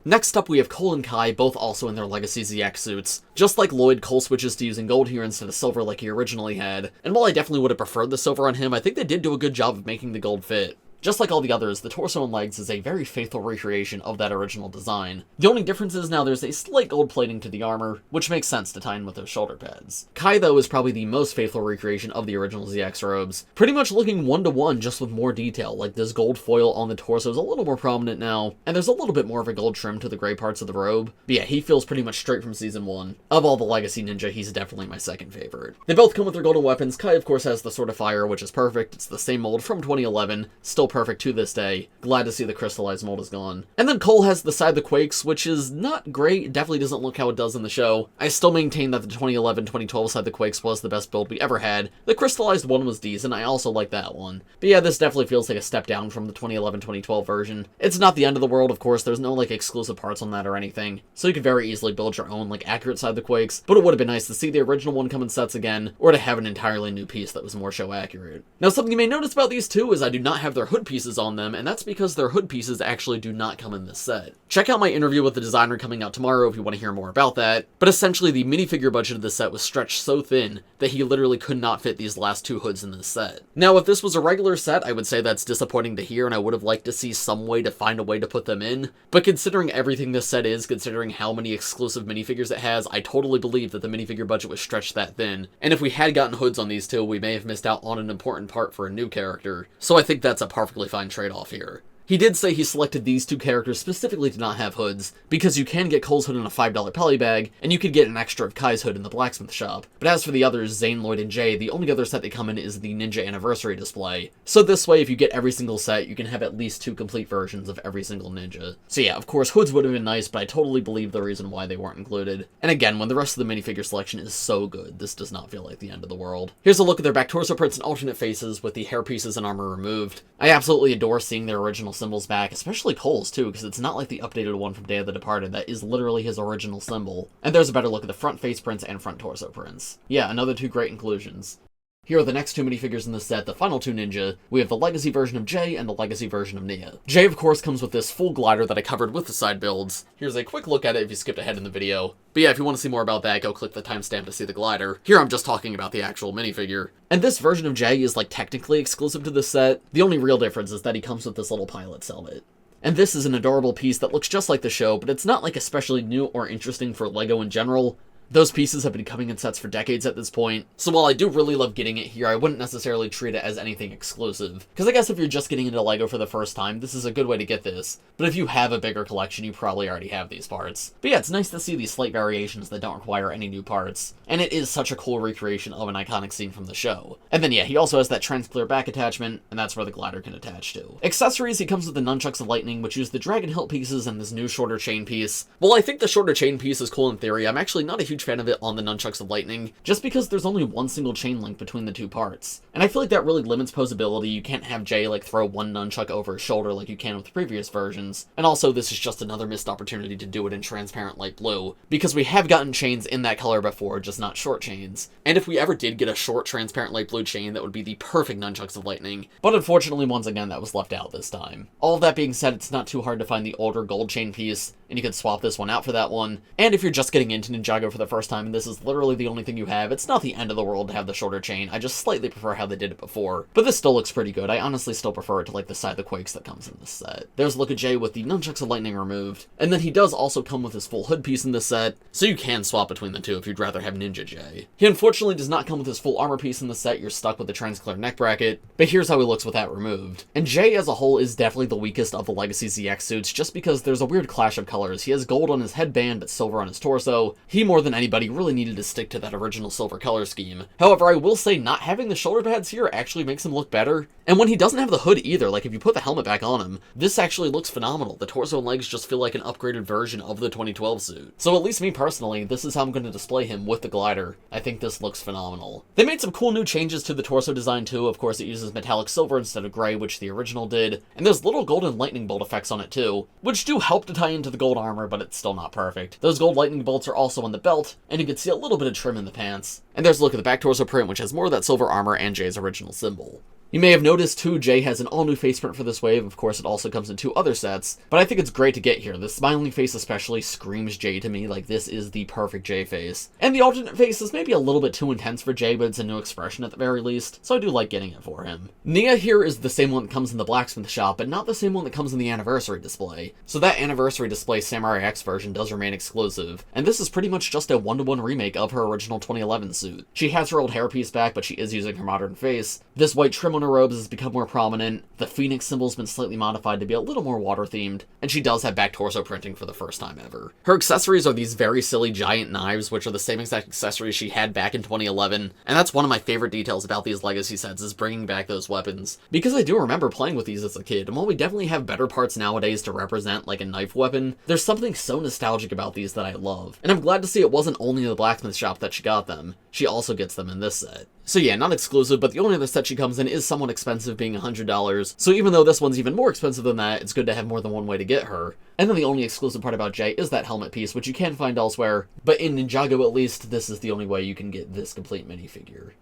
S1: Next up, we have Cole and Kai, both also in their Legacy ZX suits. Just like Lloyd, Cole switches to using gold here instead of silver like he originally had, and while I definitely would have preferred the silver on him, I think they did do a good job of making the gold fit. Just like all the others, the torso and legs is a very faithful recreation of that original design. The only difference is now there's a slight gold plating to the armor, which makes sense to tie in with those shoulder pads. Kai, though, is probably the most faithful recreation of the original ZX robes, pretty much looking one-to-one, just with more detail, like this gold foil on the torso is a little more prominent now, and there's a little bit more of a gold trim to the gray parts of the robe. But yeah, he feels pretty much straight from Season 1. Of all the Legacy Ninja, he's definitely my second favorite. They both come with their golden weapons. Kai, of course, has the Sword of Fire, which is perfect. It's the same mold from 2011, still perfect to this day. Glad to see the Crystalized mold is gone. And then Cole has the Side of the Quakes, which is not great. It definitely doesn't look how it does in the show. I still maintain that the 2011-2012 Side of the Quakes was the best build we ever had. The Crystalized one was decent. I also like that one. But yeah, this definitely feels like a step down from the 2011-2012 version. It's not the end of the world, of course. There's no like exclusive parts on that or anything. So you could very easily build your own like accurate Side of the Quakes, but it would have been nice to see the original one come in sets again, or to have an entirely new piece that was more show accurate. Now something you may notice about these two is I do not have their hood hood pieces on them, and that's because their hood pieces actually do not come in this set. Check out my interview with the designer coming out tomorrow if you want to hear more about that, but essentially the minifigure budget of the set was stretched so thin that he literally could not fit these last two hoods in this set. Now, if this was a regular set, I would say that's disappointing to hear, and I would have liked to see some way to find a way to put them in, but considering everything this set is, considering how many exclusive minifigures it has, I totally believe that the minifigure budget was stretched that thin, and if we had gotten hoods on these two, we may have missed out on an important part for a new character, so I think that's a perfectly fine trade-off here. He did say he selected these two characters specifically to not have hoods, because you can get Cole's hood in a $5 Pelly bag, and you could get an extra of Kai's hood in the blacksmith shop. But as for the others, Zane, Lloyd, and Jay, the only other set they come in is the Ninja Anniversary display. So this way, if you get every single set, you can have at least 2 complete versions of every single ninja. So yeah, of course, hoods would have been nice, but I totally believe the reason why they weren't included. And again, when the rest of the minifigure selection is so good, this does not feel like the end of the world. Here's a look at their back torso prints and alternate faces with the hair pieces and armor removed. I absolutely adore seeing their original symbols back, especially Cole's too, because it's not like the updated one from Day of the Departed that is literally his original symbol. And there's a better look at the front face prints and front torso prints. Yeah, another 2 great inclusions. Here are the next 2 minifigures in the set, the final 2 ninja. We have the Legacy version of Jay and the Legacy version of Nia. Jay, of course, comes with this full glider that I covered with the side builds. Here's a quick look at it if you skipped ahead in the video. But yeah, if you want to see more about that, go click the timestamp to see the glider. Here I'm just talking about the actual minifigure. And this version of Jay is like technically exclusive to this set. The only real difference is that he comes with this little pilot's helmet. And this is an adorable piece that looks just like the show, but it's not like especially new or interesting for LEGO in general. Those pieces have been coming in sets for decades at this point, so while I do really love getting it here, I wouldn't necessarily treat it as anything exclusive. Because I guess if you're just getting into LEGO for the first time, this is a good way to get this. But if you have a bigger collection, you probably already have these parts. But yeah, it's nice to see these slight variations that don't require any new parts. And it is such a cool recreation of an iconic scene from the show. And then yeah, he also has that trans-clear back attachment, and that's where the glider can attach to. Accessories, he comes with the Nunchucks of Lightning, which use the dragon hilt pieces and this new shorter chain piece. While I think the shorter chain piece is cool in theory, I'm actually not a huge fan of it on the Nunchucks of Lightning, just because there's only one single chain link between the 2 parts. And I feel like that really limits posability. You can't have Jay like throw one nunchuck over his shoulder like you can with the previous versions. And also, this is just another missed opportunity to do it in transparent light blue, because we have gotten chains in that color before, just not short chains. And if we ever did get a short transparent light blue chain, that would be the perfect Nunchucks of Lightning. But unfortunately, once again, that was left out this time. All of that being said, it's not too hard to find the older gold chain piece, and you can swap this one out for that one. And if you're just getting into Ninjago for the first time and this is literally the only thing you have, it's not the end of the world to have the shorter chain. I just slightly prefer how they did it before. But this still looks pretty good. I honestly still prefer it to like the Side of the Quakes that comes in this set. There's a look at Jay with the Nunchucks of Lightning removed. And then he does also come with his full hood piece in this set, so you can swap between the two if you'd rather have Ninja Jay. He unfortunately does not come with his full armor piece in the set. You're stuck with the trans-clear neck bracket, but here's how he looks with that removed. And Jay as a whole is definitely the weakest of the Legacy ZX suits, just because there's a weird clash of colors. He has gold on his headband, but silver on his torso. He, more than anybody, really needed to stick to that original silver color scheme. However, I will say not having the shoulder pads here actually makes him look better. And when he doesn't have the hood either, like if you put the helmet back on him, this actually looks phenomenal. The torso and legs just feel like an upgraded version of the 2012 suit. So at least me personally, this is how I'm going to display him with the glider. I think this looks phenomenal. They made some cool new changes to the torso design too. Of course, it uses metallic silver instead of gray, which the original did. And there's little golden lightning bolt effects on it too, which do help to tie into the gold armor, but it's still not perfect. Those gold lightning bolts are also on the belt, and you can see a little bit of trim in the pants. And there's a look at the back torso print, which has more of that silver armor and Jay's original symbol. You may have noticed too, Jay has an all-new face print for this wave. Of course, it also comes in 2 other sets, but I think it's great to get here. The smiling face especially screams Jay to me, like this is the perfect Jay face. And the alternate face is maybe a little bit too intense for Jay, but it's a new expression at the very least, so I do like getting it for him. Nia here is the same one that comes in the blacksmith shop, but not the same one that comes in the anniversary display. So that anniversary display Samurai X version does remain exclusive, and this is pretty much just a 1-to-1 remake of her original 2011 suit. She has her old hairpiece back, but she is using her modern face. This white trim on her robes has become more prominent, the phoenix symbol's been slightly modified to be a little more water-themed, and she does have back torso printing for the first time ever. Her accessories are these very silly giant knives, which are the same exact accessories she had back in 2011, and that's one of my favorite details about these Legacy sets, is bringing back those weapons. Because I do remember playing with these as a kid, and while we definitely have better parts nowadays to represent like a knife weapon, there's something so nostalgic about these that I love. And I'm glad to see it wasn't only in the blacksmith shop that she got them, she also gets them in this set. So yeah, not exclusive, but the only other set she comes in is somewhat expensive, being $100, so even though this one's even more expensive than that, it's good to have more than one way to get her. And then the only exclusive part about Jay is that helmet piece, which you can find elsewhere, but in Ninjago at least, this is the only way you can get this complete minifigure.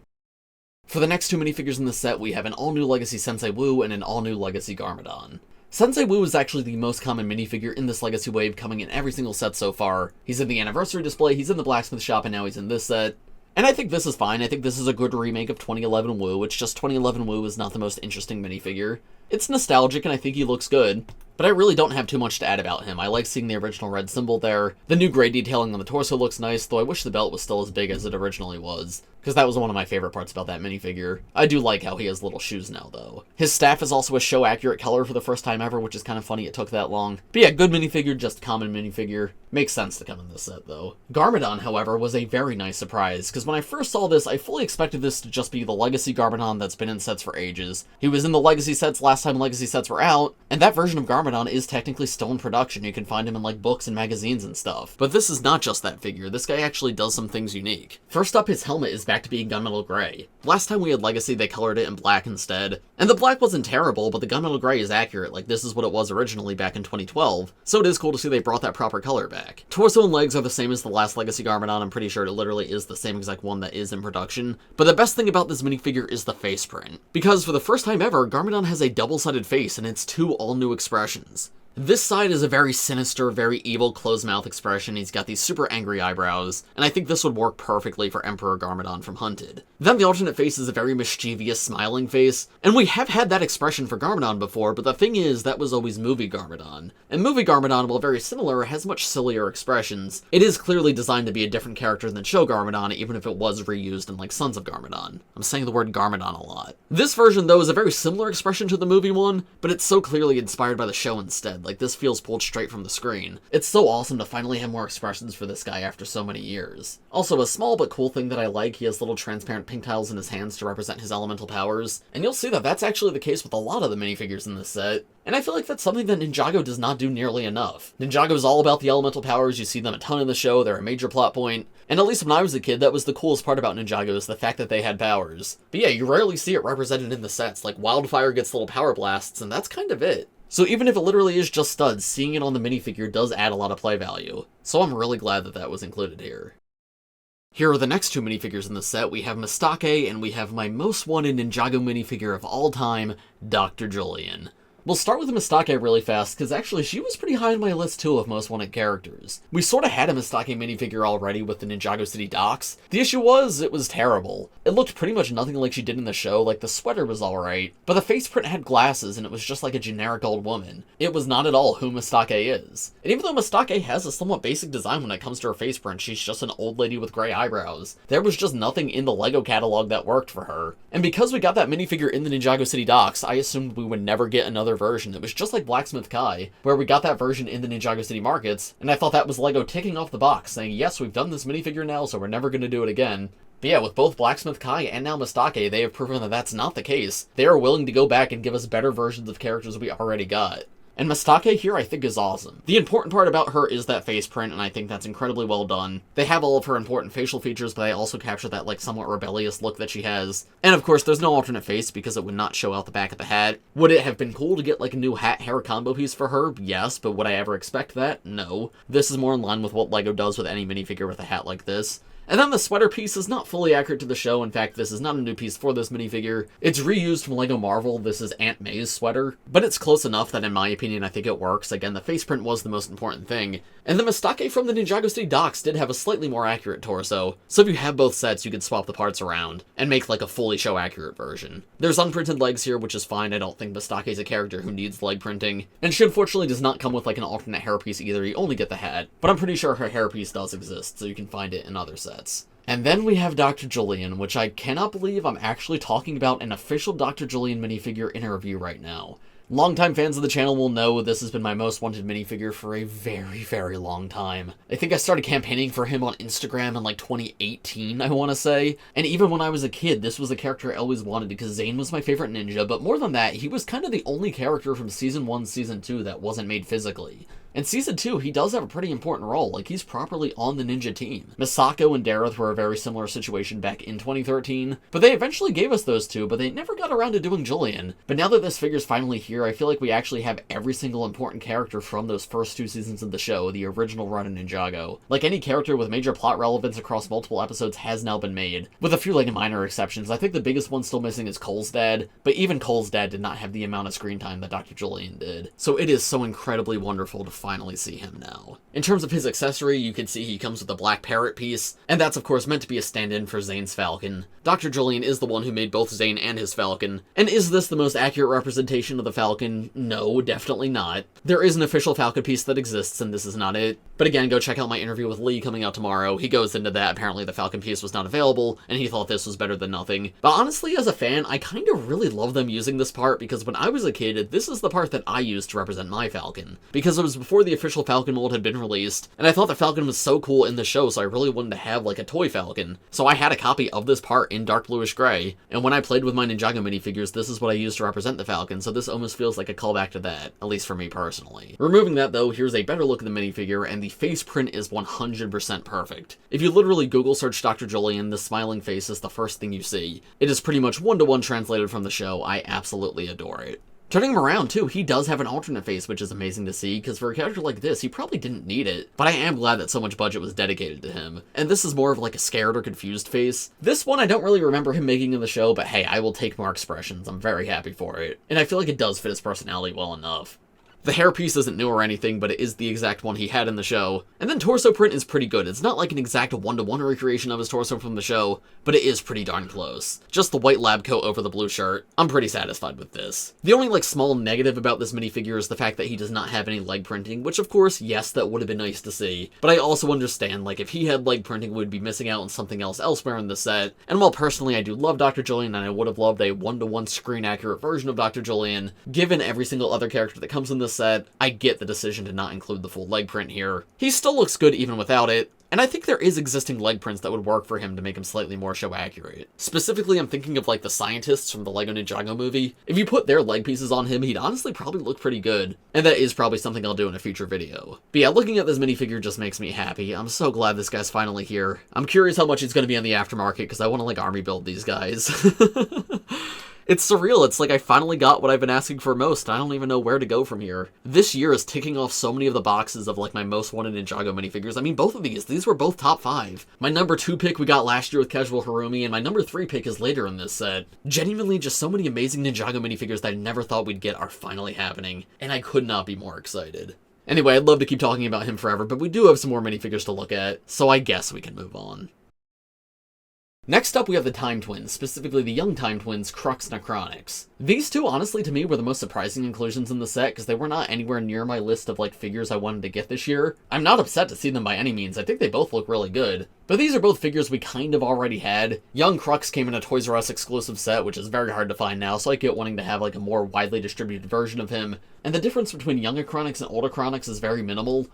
S1: For the next two minifigures in the set, we have an all-new Legacy Sensei Wu and an all-new Legacy Garmadon. Sensei Wu is actually the most common minifigure in this Legacy wave, coming in every single set so far. He's in the Anniversary display, he's in the Blacksmith shop, and now he's in this set. And I think this is fine. I think this is a good remake of 2011 Wu. It's just 2011 Wu is not the most interesting minifigure. It's nostalgic, and I think he looks good. But I really don't have too much to add about him. I like seeing the original red symbol there. The new gray detailing on the torso looks nice, though I wish the belt was still as big as it originally was, because that was one of my favorite parts about that minifigure. I do like how he has little shoes now, though. His staff is also a show-accurate color for the first time ever, which is kind of funny it took that long. But yeah, good minifigure, just common minifigure. Makes sense to come in this set, though. Garmadon, however, was a very nice surprise, because when I first saw this, I fully expected this to just be the Legacy Garmadon that's been in sets for ages. He was in the Legacy sets last time Legacy sets were out, and that version of Garmadon is technically still in production. You can find him in like books and magazines and stuff. But this is not just that figure. This guy actually does some things unique. First up, his helmet is back to being gunmetal gray. Last time we had Legacy, they colored it in black instead. And the black wasn't terrible, but the gunmetal gray is accurate. Like, this is what it was originally back in 2012. So it is cool to see they brought that proper color back. Torso and legs are the same as the last Legacy Garmadon. I'm pretty sure it literally is the same exact one that is in production. But the best thing about this minifigure is the face print. Because for the first time ever, Garmadon has a double-sided face, and it's two all-new expressions. This side is a very sinister, very evil, closed-mouth expression. He's got these super angry eyebrows, and I think this would work perfectly for Emperor Garmadon from Hunted. Then the alternate face is a very mischievous, smiling face, and we have had that expression for Garmadon before, but the thing is, that was always movie Garmadon. And movie Garmadon, while very similar, has much sillier expressions. It is clearly designed to be a different character than show Garmadon, even if it was reused in, like, Sons of Garmadon. I'm saying the word Garmadon a lot. This version, though, is a very similar expression to the movie one, but it's so clearly inspired by the show instead. Like, this feels pulled straight from the screen. It's so awesome to finally have more expressions for this guy after so many years. Also, a small but cool thing that I like, he has little transparent pink tiles in his hands to represent his elemental powers, and you'll see that that's actually the case with a lot of the minifigures in this set. And I feel like that's something that Ninjago does not do nearly enough. Ninjago is all about the elemental powers, you see them a ton in the show, they're a major plot point, and at least when I was a kid, that was the coolest part about Ninjago, is the fact that they had powers. But yeah, you rarely see it represented in the sets, like Wildfire gets little power blasts, and that's kind of it. So even if it literally is just studs, seeing it on the minifigure does add a lot of play value. So I'm really glad that that was included here. Here are the next two minifigures in the set. We have Mystake, and we have my most wanted Ninjago minifigure of all time, Dr. Julien. We'll start with Mystake really fast, because actually she was pretty high on my list too of most wanted characters. We sort of had a Mystake minifigure already with the Ninjago City docks. The issue was, it was terrible. It looked pretty much nothing like she did in the show, like the sweater was alright, but the face print had glasses and it was just like a generic old woman. It was not at all who Mystake is. And even though Mystake has a somewhat basic design when it comes to her face print, she's just an old lady with gray eyebrows. There was just nothing in the LEGO catalog that worked for her. And because we got that minifigure in the Ninjago City docks, I assumed we would never get another version. It was just like Blacksmith Kai, where we got that version in the Ninjago City markets, and I thought that was LEGO ticking off the box, saying, yes, we've done this minifigure now, so we're never going to do it again. But yeah, with both Blacksmith Kai and now Mystake, they have proven that that's not the case. They are willing to go back and give us better versions of characters we already got. And Mystake here I think is awesome. The important part about her is that face print, and I think that's incredibly well done. They have all of her important facial features, but they also capture that like somewhat rebellious look that she has. And of course there's no alternate face because it would not show out the back of the hat. Would it have been cool to get like a new hat hair combo piece for her? Yes, but would I ever expect that? No. This is more in line with what LEGO does with any minifigure with a hat like this. And then the sweater piece is not fully accurate to the show. In fact, this is not a new piece for this minifigure. It's reused from LEGO Marvel. This is Aunt May's sweater, but it's close enough that in my opinion I think it works. Again, the face print was the most important thing. And the Mystake from the Ninjago City docks did have a slightly more accurate torso, so if you have both sets you could swap the parts around and make like a fully show accurate version. There's unprinted legs here, which is fine. I don't think Mystake is a character who needs leg printing, and she unfortunately does not come with like an alternate hairpiece either. You only get the hat, but I'm pretty sure her hairpiece does exist, so you can find it in other sets. And then we have Dr. Julien, which I cannot believe I'm actually talking about an official Dr. Julien minifigure in a review right now. Longtime fans of the channel will know this has been my most wanted minifigure for a very, very long time. I think I started campaigning for him on Instagram in like 2018, I want to say. And even when I was a kid, this was a character I always wanted because Zane was my favorite ninja, but more than that, he was kind of the only character from Season 1, Season 2 that wasn't made physically. And Season 2, he does have a pretty important role, like he's properly on the ninja team. Misako and Dareth were a very similar situation back in 2013, but they eventually gave us those two, but they never got around to doing Julien. But now that this figure's finally here, I feel like we actually have every single important character from those first 2 seasons of the show, the original run in Ninjago. Like, any character with major plot relevance across multiple episodes has now been made, with a few like minor exceptions. I think the biggest one still missing is Cole's dad, but even Cole's dad did not have the amount of screen time that Dr. Julien did. So it is so incredibly wonderful to finally see him now. In terms of his accessory, you can see he comes with a black parrot piece, and that's of course meant to be a stand-in for Zane's falcon. Dr. Julien is the one who made both Zane and his falcon, and is this the most accurate representation of the falcon? No, definitely not. There is an official falcon piece that exists, and this is not it. But again, go check out my interview with Lee coming out tomorrow. He goes into that. Apparently the falcon piece was not available, and he thought this was better than nothing. But honestly, as a fan, I kind of really love them using this part, because when I was a kid, this is the part that I used to represent my falcon. Because it was before the official falcon mold had been released, and I thought the falcon was so cool in the show, so I really wanted to have like a toy falcon. So I had a copy of this part in dark bluish gray, and when I played with my Ninjago minifigures, this is what I used to represent the falcon, so this almost feels like a callback to that, at least for me personally. Removing that though, here's a better look at the minifigure, and the face print is 100% perfect. If you literally Google search Dr. Julien, the smiling face is the first thing you see. It is pretty much one-to-one translated from the show. I absolutely adore it. Turning him around, too, he does have an alternate face, which is amazing to see, because for a character like this, he probably didn't need it. But I am glad that so much budget was dedicated to him. And this is more of like a scared or confused face. This one I don't really remember him making in the show, but hey, I will take more expressions. I'm very happy for it. And I feel like it does fit his personality well enough. The hairpiece isn't new or anything, but it is the exact one he had in the show. And then torso print is pretty good. It's not like an exact one-to-one recreation of his torso from the show, but it is pretty darn close. Just the white lab coat over the blue shirt. I'm pretty satisfied with this. The only like small negative about this minifigure is the fact that he does not have any leg printing, which of course, yes, that would have been nice to see. But I also understand, like, if he had leg printing, we'd be missing out on something else elsewhere in the set. And while personally I do love Dr. Julien, and I would have loved a one-to-one screen-accurate version of Dr. Julien, given every single other character that comes in this set, I get the decision to not include the full leg print here. He still looks good even without it, and I think there is existing leg prints that would work for him to make him slightly more show accurate. Specifically, I'm thinking of like the scientists from the Lego Ninjago movie. If you put their leg pieces on him, he'd honestly probably look pretty good. And that is probably something I'll do in a future video. But yeah, looking at this minifigure just makes me happy. I'm so glad this guy's finally here. I'm curious how much he's going to be on the aftermarket, because I want to like army build these guys. It's surreal. It's like I finally got what I've been asking for most. I don't even know where to go from here. This year is ticking off so many of the boxes of like my most wanted Ninjago minifigures. I mean, both of these were both top 5. My number 2 pick we got last year with Casual Harumi, and my number 3 pick is later in this set. Genuinely, just so many amazing Ninjago minifigures that I never thought we'd get are finally happening, and I could not be more excited. Anyway, I'd love to keep talking about him forever, but we do have some more minifigures to look at, so I guess we can move on. Next up, we have the Time Twins, specifically the young Time Twins, Krux and Acronix. These two, honestly, to me, were the most surprising inclusions in the set, because they were not anywhere near my list of, like, figures I wanted to get this year. I'm not upset to see them by any means. I think they both look really good. But these are both figures we kind of already had. Young Krux came in a Toys R Us exclusive set, which is very hard to find now, so I get wanting to have, like, a more widely distributed version of him. And the difference between young Acronix and old Acronix is very minimal.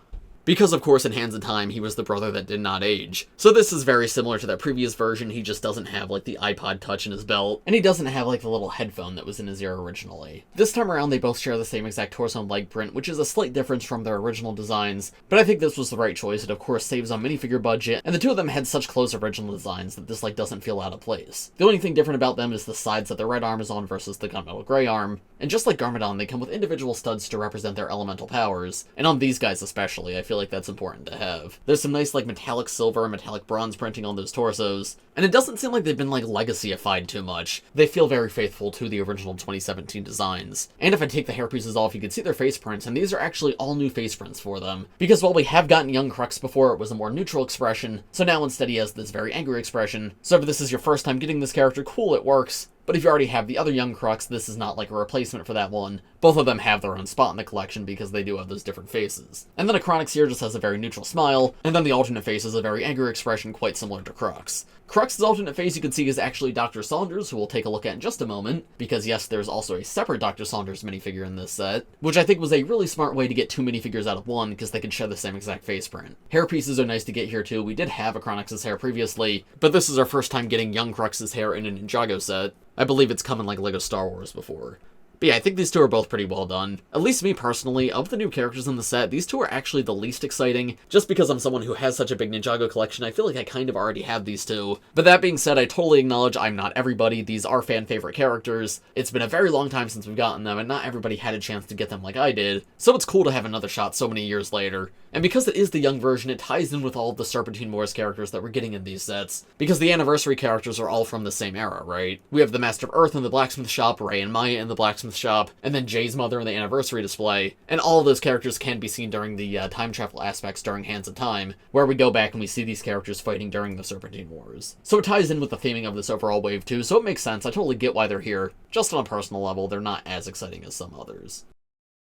S1: Because, of course, in Hands of Time, he was the brother that did not age. So this is very similar to that previous version. He just doesn't have, like, the iPod Touch in his belt, and he doesn't have, like, the little headphone that was in his ear originally. This time around, they both share the same exact torso and leg print, which is a slight difference from their original designs, but I think this was the right choice. It, of course, saves on minifigure budget, and the two of them had such close original designs that this, like, doesn't feel out of place. The only thing different about them is the sides that the red arm is on versus the gunmetal gray arm, and just like Garmadon, they come with individual studs to represent their elemental powers, and on these guys especially, I feel like that's important to have. There's some nice like metallic silver and metallic bronze printing on those torsos, and it doesn't seem like they've been like legacy-ified too much. They feel very faithful to the original 2017 designs. And if I take the hairpieces off, you can see their face prints, and these are actually all new face prints for them. Because while we have gotten young Krux before, it was a more neutral expression, so now instead he has this very angry expression. So if this is your first time getting this character, cool, it works. But if you already have the other young Krux, this is not like a replacement for that one. Both of them have their own spot in the collection because they do have those different faces. And then Acronix here just has a very neutral smile, and then the alternate face is a very angry expression quite similar to Krux. Krux's alternate face you can see is actually Dr. Saunders, who we'll take a look at in just a moment, because yes, there's also a separate Dr. Saunders minifigure in this set, which I think was a really smart way to get 2 minifigures out of one, because they could share the same exact face print. Hair pieces are nice to get here too. We did have Acronix's hair previously, but this is our first time getting young Krux's hair in a Ninjago set. I believe it's come in like Lego Star Wars before. But yeah, I think these two are both pretty well done. At least me personally, of the new characters in the set, these two are actually the least exciting. Just because I'm someone who has such a big Ninjago collection, I feel like I kind of already have these two. But that being said, I totally acknowledge I'm not everybody. These are fan favorite characters. It's been a very long time since we've gotten them, and not everybody had a chance to get them like I did. So it's cool to have another shot so many years later. And because it is the young version, it ties in with all of the Serpentine Wars characters that we're getting in these sets. Because the anniversary characters are all from the same era, right? We have the Master of Earth in the Blacksmith Shop, Ray and Maya in the Blacksmith Shop, and then Jay's mother in the Anniversary display. And all of those characters can be seen during the time travel aspects during Hands of Time, where we go back and we see these characters fighting during the Serpentine Wars. So it ties in with the theming of this overall wave too, so it makes sense. I totally get why they're here. Just on a personal level, they're not as exciting as some others.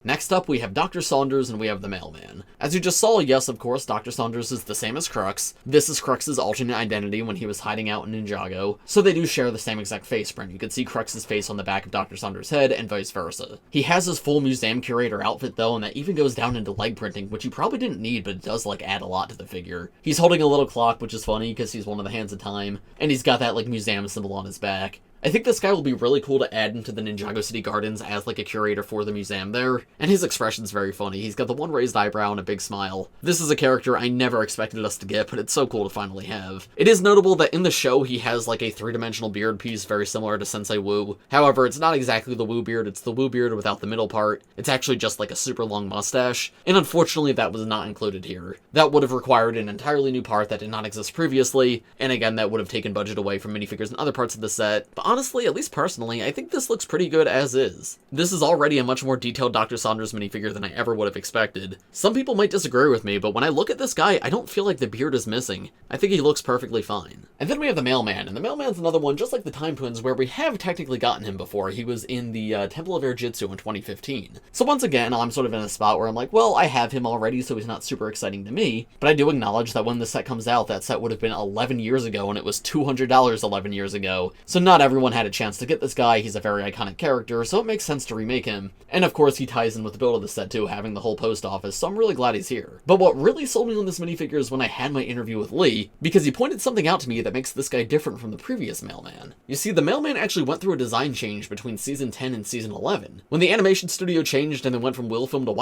S1: Next up, we have Dr. Saunders and we have the Mailman. As you just saw, yes, of course, Dr. Saunders is the same as Krux. This is Crux's alternate identity when he was hiding out in Ninjago, so they do share the same exact face print. You can see Crux's face on the back of Dr. Saunders' head, and vice versa. He has his full museum curator outfit though, and that even goes down into leg printing, which you probably didn't need, but it does add a lot to the figure. He's holding a little clock, which is funny, because he's one of the Hands of Time, and he's got that museum symbol on his back. I think this guy will be really cool to add into the Ninjago City Gardens as a curator for the museum there, and his expression's very funny. He's got the one raised eyebrow and a big smile. This is a character I never expected us to get, but it's so cool to finally have. It is notable that in the show he has a three-dimensional beard piece very similar to Sensei Wu. However, it's not exactly the Wu beard, it's the Wu beard without the middle part. It's actually just a super long mustache, and unfortunately that was not included here. That would have required an entirely new part that did not exist previously, and again that would have taken budget away from minifigures and other parts of the set, but honestly, at least personally, I think this looks pretty good as is. This is already a much more detailed Dr. Saunders minifigure than I ever would have expected. Some people might disagree with me, but when I look at this guy, I don't feel like the beard is missing. I think he looks perfectly fine. And then we have the Mailman, and the Mailman's another one just like the Time Twins where we have technically gotten him before. He was in the Temple of Air Jitsu in 2015. So once again, I'm sort of in a spot where I'm like, well, I have him already, so he's not super exciting to me, but I do acknowledge that when the set comes out, that set would have been 11 years ago, and it was $200 11 years ago, so not everyone had a chance to get this guy. He's a very iconic character, so it makes sense to remake him. And of course, he ties in with the build of the set too, having the whole post office, so I'm really glad he's here. But what really sold me on this minifigure is when I had my interview with Lee, because he pointed something out to me that makes this guy different from the previous Mailman. You see, the Mailman actually went through a design change between Season 10 and Season 11. When the animation studio changed and then went from Wilfilm to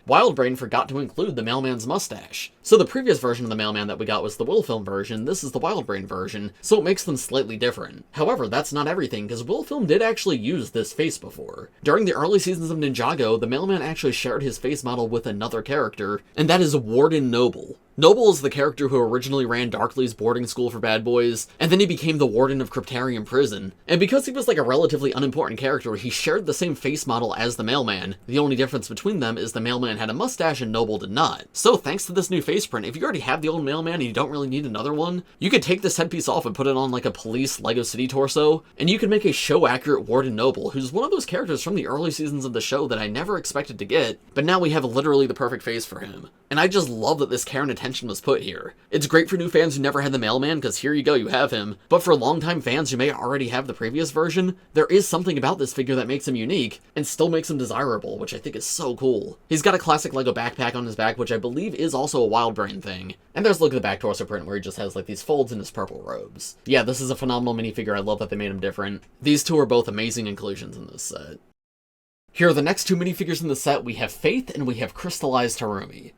S1: Wildbrain forgot to include the Mailman's mustache. So the previous version of the Mailman that we got was the Wilfilm version, this is the Wildbrain version, so it makes them slightly different. However, that's not everything, because Wilfilm did actually use this face before. During the early seasons of Ninjago, the Mailman actually shared his face model with another character, and that is Warden Noble. Noble is the character who originally ran Darkly's boarding school for bad boys, and then he became the warden of Cryptarium Prison. And because he was a relatively unimportant character, he shared the same face model as the Mailman. The only difference between them is the Mailman had a mustache and Noble did not. So thanks to this new face print, if you already have the old Mailman and you don't really need another one, you could take this headpiece off and put it on a police Lego City torso, and you could make a show-accurate Warden Noble, who's one of those characters from the early seasons of the show that I never expected to get, but now we have literally the perfect face for him. And I just love that this care and attention was put here. It's great for new fans who never had the Mailman, because here you go, you have him. But for longtime fans who may already have the previous version, there is something about this figure that makes him unique, and still makes him desirable, which I think is so cool. He's got a classic Lego backpack on his back, which I believe is also a Wildbrain thing. And there's look at the back torso print where he just has these folds in his purple robes. Yeah, this is a phenomenal minifigure. I love that they made him different. These two are both amazing inclusions in this set. Here are the next two minifigures in the set. We have Faith and we have Crystalized Harumi.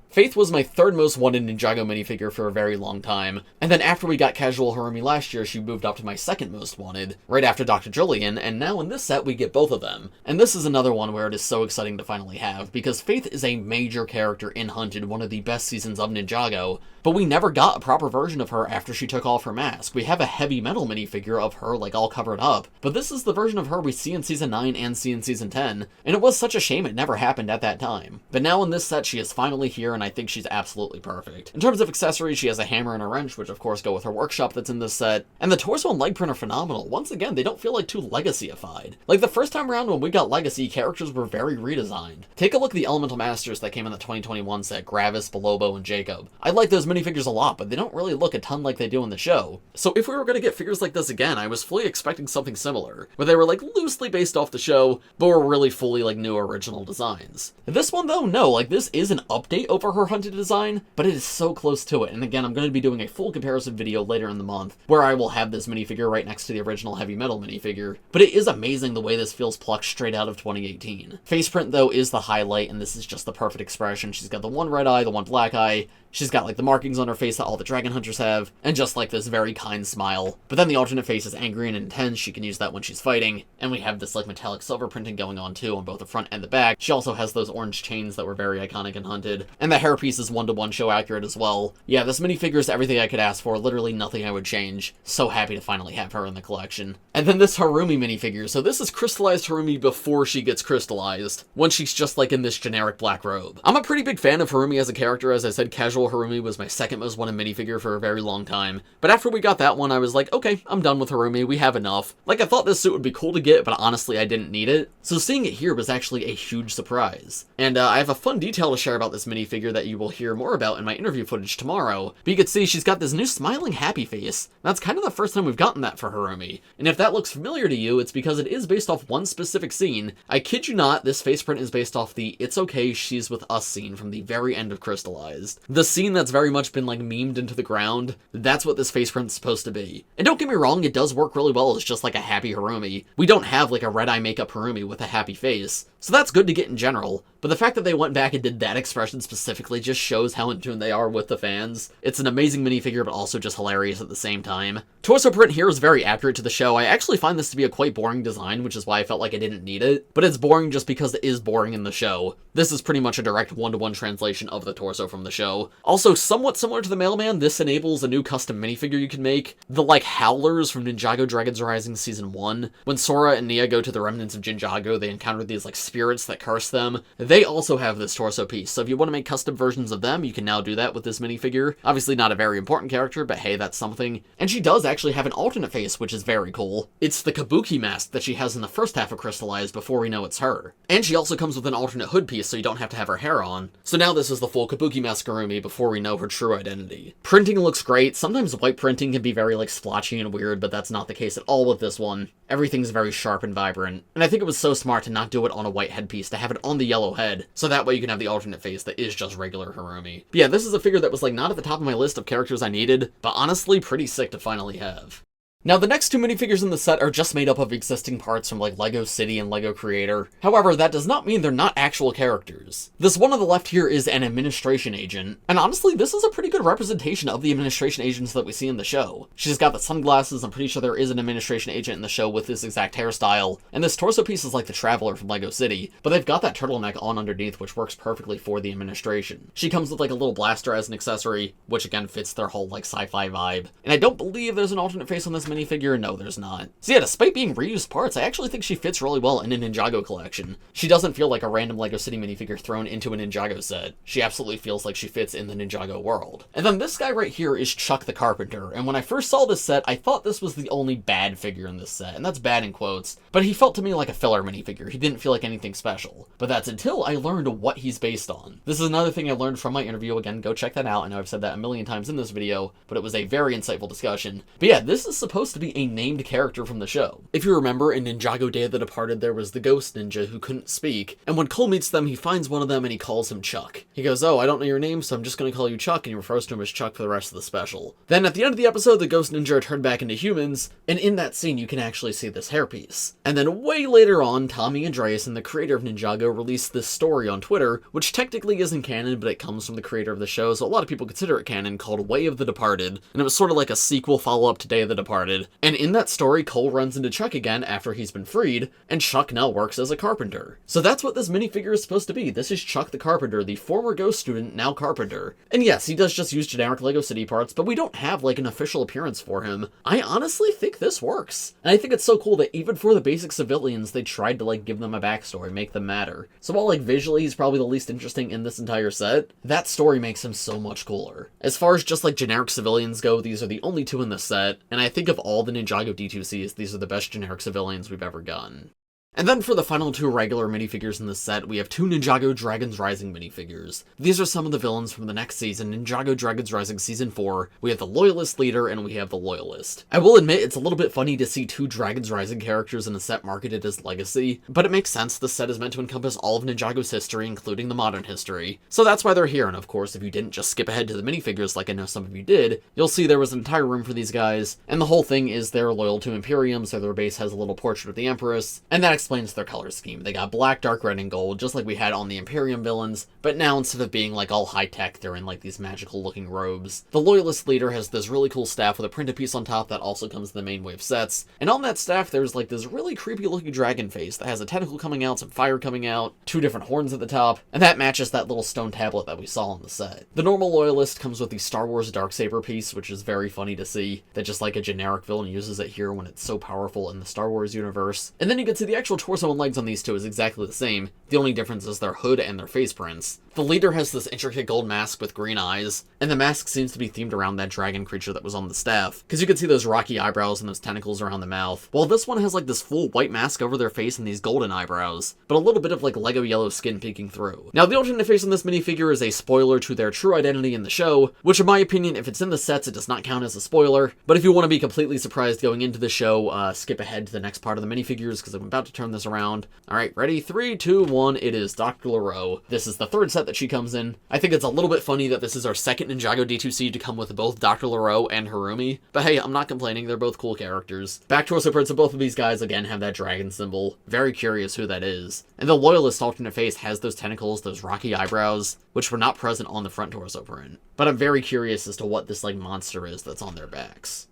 S1: Faith was my third most wanted Ninjago minifigure for a very long time, and then after we got Casual Harumi last year, she moved up to my second most wanted, right after Dr. Julien, and now in this set we get both of them. And this is another one where it is so exciting to finally have, because Faith is a major character in Hunted, one of the best seasons of Ninjago, but we never got a proper version of her after she took off her mask. We have a heavy metal minifigure of her all covered up, but this is the version of her we see in Season 9 and see in Season 10, and it was such a shame it never happened at that time. But now in this set she is finally here, and I think she's absolutely perfect. In terms of accessories, she has a hammer and a wrench, which of course go with her workshop that's in this set, and the torso and leg print are phenomenal. Once again, they don't feel too Legacy-ified. The first time around when we got Legacy, characters were very redesigned. Take a look at the Elemental Masters that came in the 2021 set, Gravis, Bolobo, and Jacob. I like those minifigures a lot, but they don't really look a ton like they do in the show. So if we were going to get figures like this again, I was fully expecting something similar, where they were loosely based off the show, but were really fully new original designs. This one though, no, this is an update over for her hunted design, but it is so close to it. And again, I'm going to be doing a full comparison video later in the month, where I will have this minifigure right next to the original Heavy Metal minifigure. But it is amazing the way this feels plucked straight out of 2018. Face print, though, is the highlight, and this is just the perfect expression. She's got the one red eye, the one black eye. She's got, like, the markings on her face that all the dragon hunters have, and just, like, this very kind smile. But then the alternate face is angry and intense. She can use that when she's fighting. And we have this, like, metallic silver printing going on, too, on both the front and the back. She also has those orange chains that were very iconic in Hunted. And the hairpiece is one-to-one show accurate as well. Yeah, this minifigure is everything I could ask for, literally nothing I would change. So happy to finally have her in the collection. And then this Harumi minifigure. So this is Crystalized Harumi before she gets crystallized, when she's just, like, in this generic black robe. I'm a pretty big fan of Harumi as a character. As I said, Casual Harumi was my second most wanted minifigure for a very long time. But after we got that one, I was like, okay, I'm done with Harumi, we have enough. Like, I thought this suit would be cool to get, but honestly, I didn't need it. So seeing it here was actually a huge surprise. And I have a fun detail to share about this minifigure that you will hear more about in my interview footage tomorrow. But you can see she's got this new smiling happy face. That's kind of the first time we've gotten that for Harumi. And if that looks familiar to you, it's because it is based off one specific scene. I kid you not, this face print is based off the "It's okay, she's with us" scene from the very end of Crystalized. The scene that's very much been, like, memed into the ground, that's what this face print's supposed to be. And don't get me wrong, it does work really well as just, like, a happy Harumi. We don't have, like, a red eye makeup Harumi with a happy face, so that's good to get in general. But the fact that they went back and did that expression specifically just shows how in tune they are with the fans. It's an amazing minifigure, but also just hilarious at the same time. Torso print here is very accurate to the show. I actually find this to be a quite boring design, which is why I felt like I didn't need it. But it's boring just because it is boring in the show. This is pretty much a direct one-to-one translation of the torso from the show. Also, somewhat similar to the Mailman, this enables a new custom minifigure you can make. The, like, Howlers from Ninjago Dragons Rising Season 1. When Sora and Nia go to the remnants of Ninjago, they encounter these, like, spirits that curse them. They also have this torso piece, so if you want to make custom versions of them, you can now do that with this minifigure. Obviously not a very important character, but hey, that's something. And she does actually have an alternate face, which is very cool. It's the Kabuki mask that she has in the first half of Crystalized before we know it's her. And she also comes with an alternate hood piece, so you don't have to have her hair on. So now this is the full Kabuki mask Harumi before we know her true identity. Printing looks great. Sometimes white printing can be very, like, splotchy and weird, but that's not the case at all with this one. Everything's very sharp and vibrant. And I think it was so smart to not do it on a white headpiece, to have it on the yellow head, so that way you can have the alternate face that is just regular Harumi. But yeah, this is a figure that was, like, not at the top of my list of characters I needed, but honestly pretty sick to finally have. Now, the next two minifigures in the set are just made up of existing parts from, like, LEGO City and LEGO Creator. However, that does not mean they're not actual characters. This one on the left here is an administration agent, and honestly, this is a pretty good representation of the administration agents that we see in the show. She's got the sunglasses. I'm pretty sure there is an administration agent in the show with this exact hairstyle, and this torso piece is like the Traveler from LEGO City, but they've got that turtleneck on underneath, which works perfectly for the administration. She comes with, like, a little blaster as an accessory, which again fits their whole, like, sci-fi vibe. And I don't believe there's an alternate face on this minifigure. No, there's not. So yeah, despite being reused parts, I actually think she fits really well in a Ninjago collection. She doesn't feel like a random LEGO City minifigure thrown into a Ninjago set. She absolutely feels like she fits in the Ninjago world. And then this guy right here is Chuck the Carpenter, and when I first saw this set, I thought this was the only bad figure in this set, and that's bad in quotes, but he felt to me like a filler minifigure. He didn't feel like anything special. But that's until I learned what he's based on. This is another thing I learned from my interview. Again, go check that out. I know I've said that a million times in this video, but it was a very insightful discussion. But yeah, this is supposed to be a named character from the show. If you remember, in Ninjago Day of the Departed, there was the ghost ninja who couldn't speak, and when Cole meets them, he finds one of them and he calls him Chuck. He goes, "Oh, I don't know your name, so I'm just gonna call you Chuck," and he refers to him as Chuck for the rest of the special. Then at the end of the episode, the ghost ninja turned back into humans, and in that scene, you can actually see this hairpiece. And then way later on, Tommy Andreasen, the creator of Ninjago, released this story on Twitter, which technically isn't canon, but it comes from the creator of the show, so a lot of people consider it canon, called Way of the Departed, and it was sort of like a sequel follow-up to Day of the Departed. And in that story, Cole runs into Chuck again after he's been freed, and Chuck now works as a carpenter. So that's what this minifigure is supposed to be. This is Chuck the Carpenter, the former ghost student, now carpenter. And yes, he does just use generic LEGO City parts, but we don't have, like, an official appearance for him. I honestly think this works. And I think it's so cool that even for the basic civilians, they tried to, like, give them a backstory, make them matter. So while, like, visually he's probably the least interesting in this entire set, that story makes him so much cooler. As far as just, like, generic civilians go, these are the only two in this set, and I think of all the Ninjago D2Cs, these are the best generic civilians we've ever gotten. And then for the final two regular minifigures in this set, we have two Ninjago Dragons Rising minifigures. These are some of the villains from the next season, Ninjago Dragons Rising Season 4. We have the Loyalist leader, and we have the Loyalist. I will admit, it's a little bit funny to see two Dragons Rising characters in a set marketed as Legacy, but it makes sense. The set is meant to encompass all of Ninjago's history, including the modern history. So that's why they're here, and of course, if you didn't just skip ahead to the minifigures like I know some of you did, you'll see there was an entire room for these guys, and the whole thing is they're loyal to Imperium, so their base has a little portrait of the Empress, and that explains their color scheme. They got black, dark red, and gold, just like we had on the Imperium villains, but now instead of being like all high-tech, they're in like these magical looking robes. The Loyalist leader has this really cool staff with a printed piece on top that also comes in the main wave sets, and on that staff there's like this really creepy looking dragon face that has a tentacle coming out, some fire coming out, two different horns at the top, and that matches that little stone tablet that we saw in the set. The normal Loyalist comes with the Star Wars Darksaber piece, which is very funny to see, that just like a generic villain uses it here when it's so powerful in the Star Wars universe. And then you can see the actual torso and legs on these two is exactly the same, the only difference is their hood and their face prints. The leader has this intricate gold mask with green eyes, and the mask seems to be themed around that dragon creature that was on the staff, because you can see those rocky eyebrows and those tentacles around the mouth, while this one has like this full white mask over their face and these golden eyebrows, but a little bit of like Lego yellow skin peeking through. Now the alternate face on this minifigure is a spoiler to their true identity in the show, which in my opinion, if it's in the sets, it does not count as a spoiler, but if you want to be completely surprised going into the show, skip ahead to the next part of the minifigures, because I'm about to turn this around. Alright, ready? 3, 2, 1, it is Dr. LaRoe. This is the third set that she comes in. I think it's a little bit funny that this is our second Ninjago D2C to come with both Dr. LaRoe and Harumi, but hey, I'm not complaining, they're both cool characters. Back torso prints of both of these guys again have that dragon symbol. Very curious who that is. And the Loyalist alternate face has those tentacles, those rocky eyebrows, which were not present on the front torso print. But I'm very curious as to what this like monster is that's on their backs.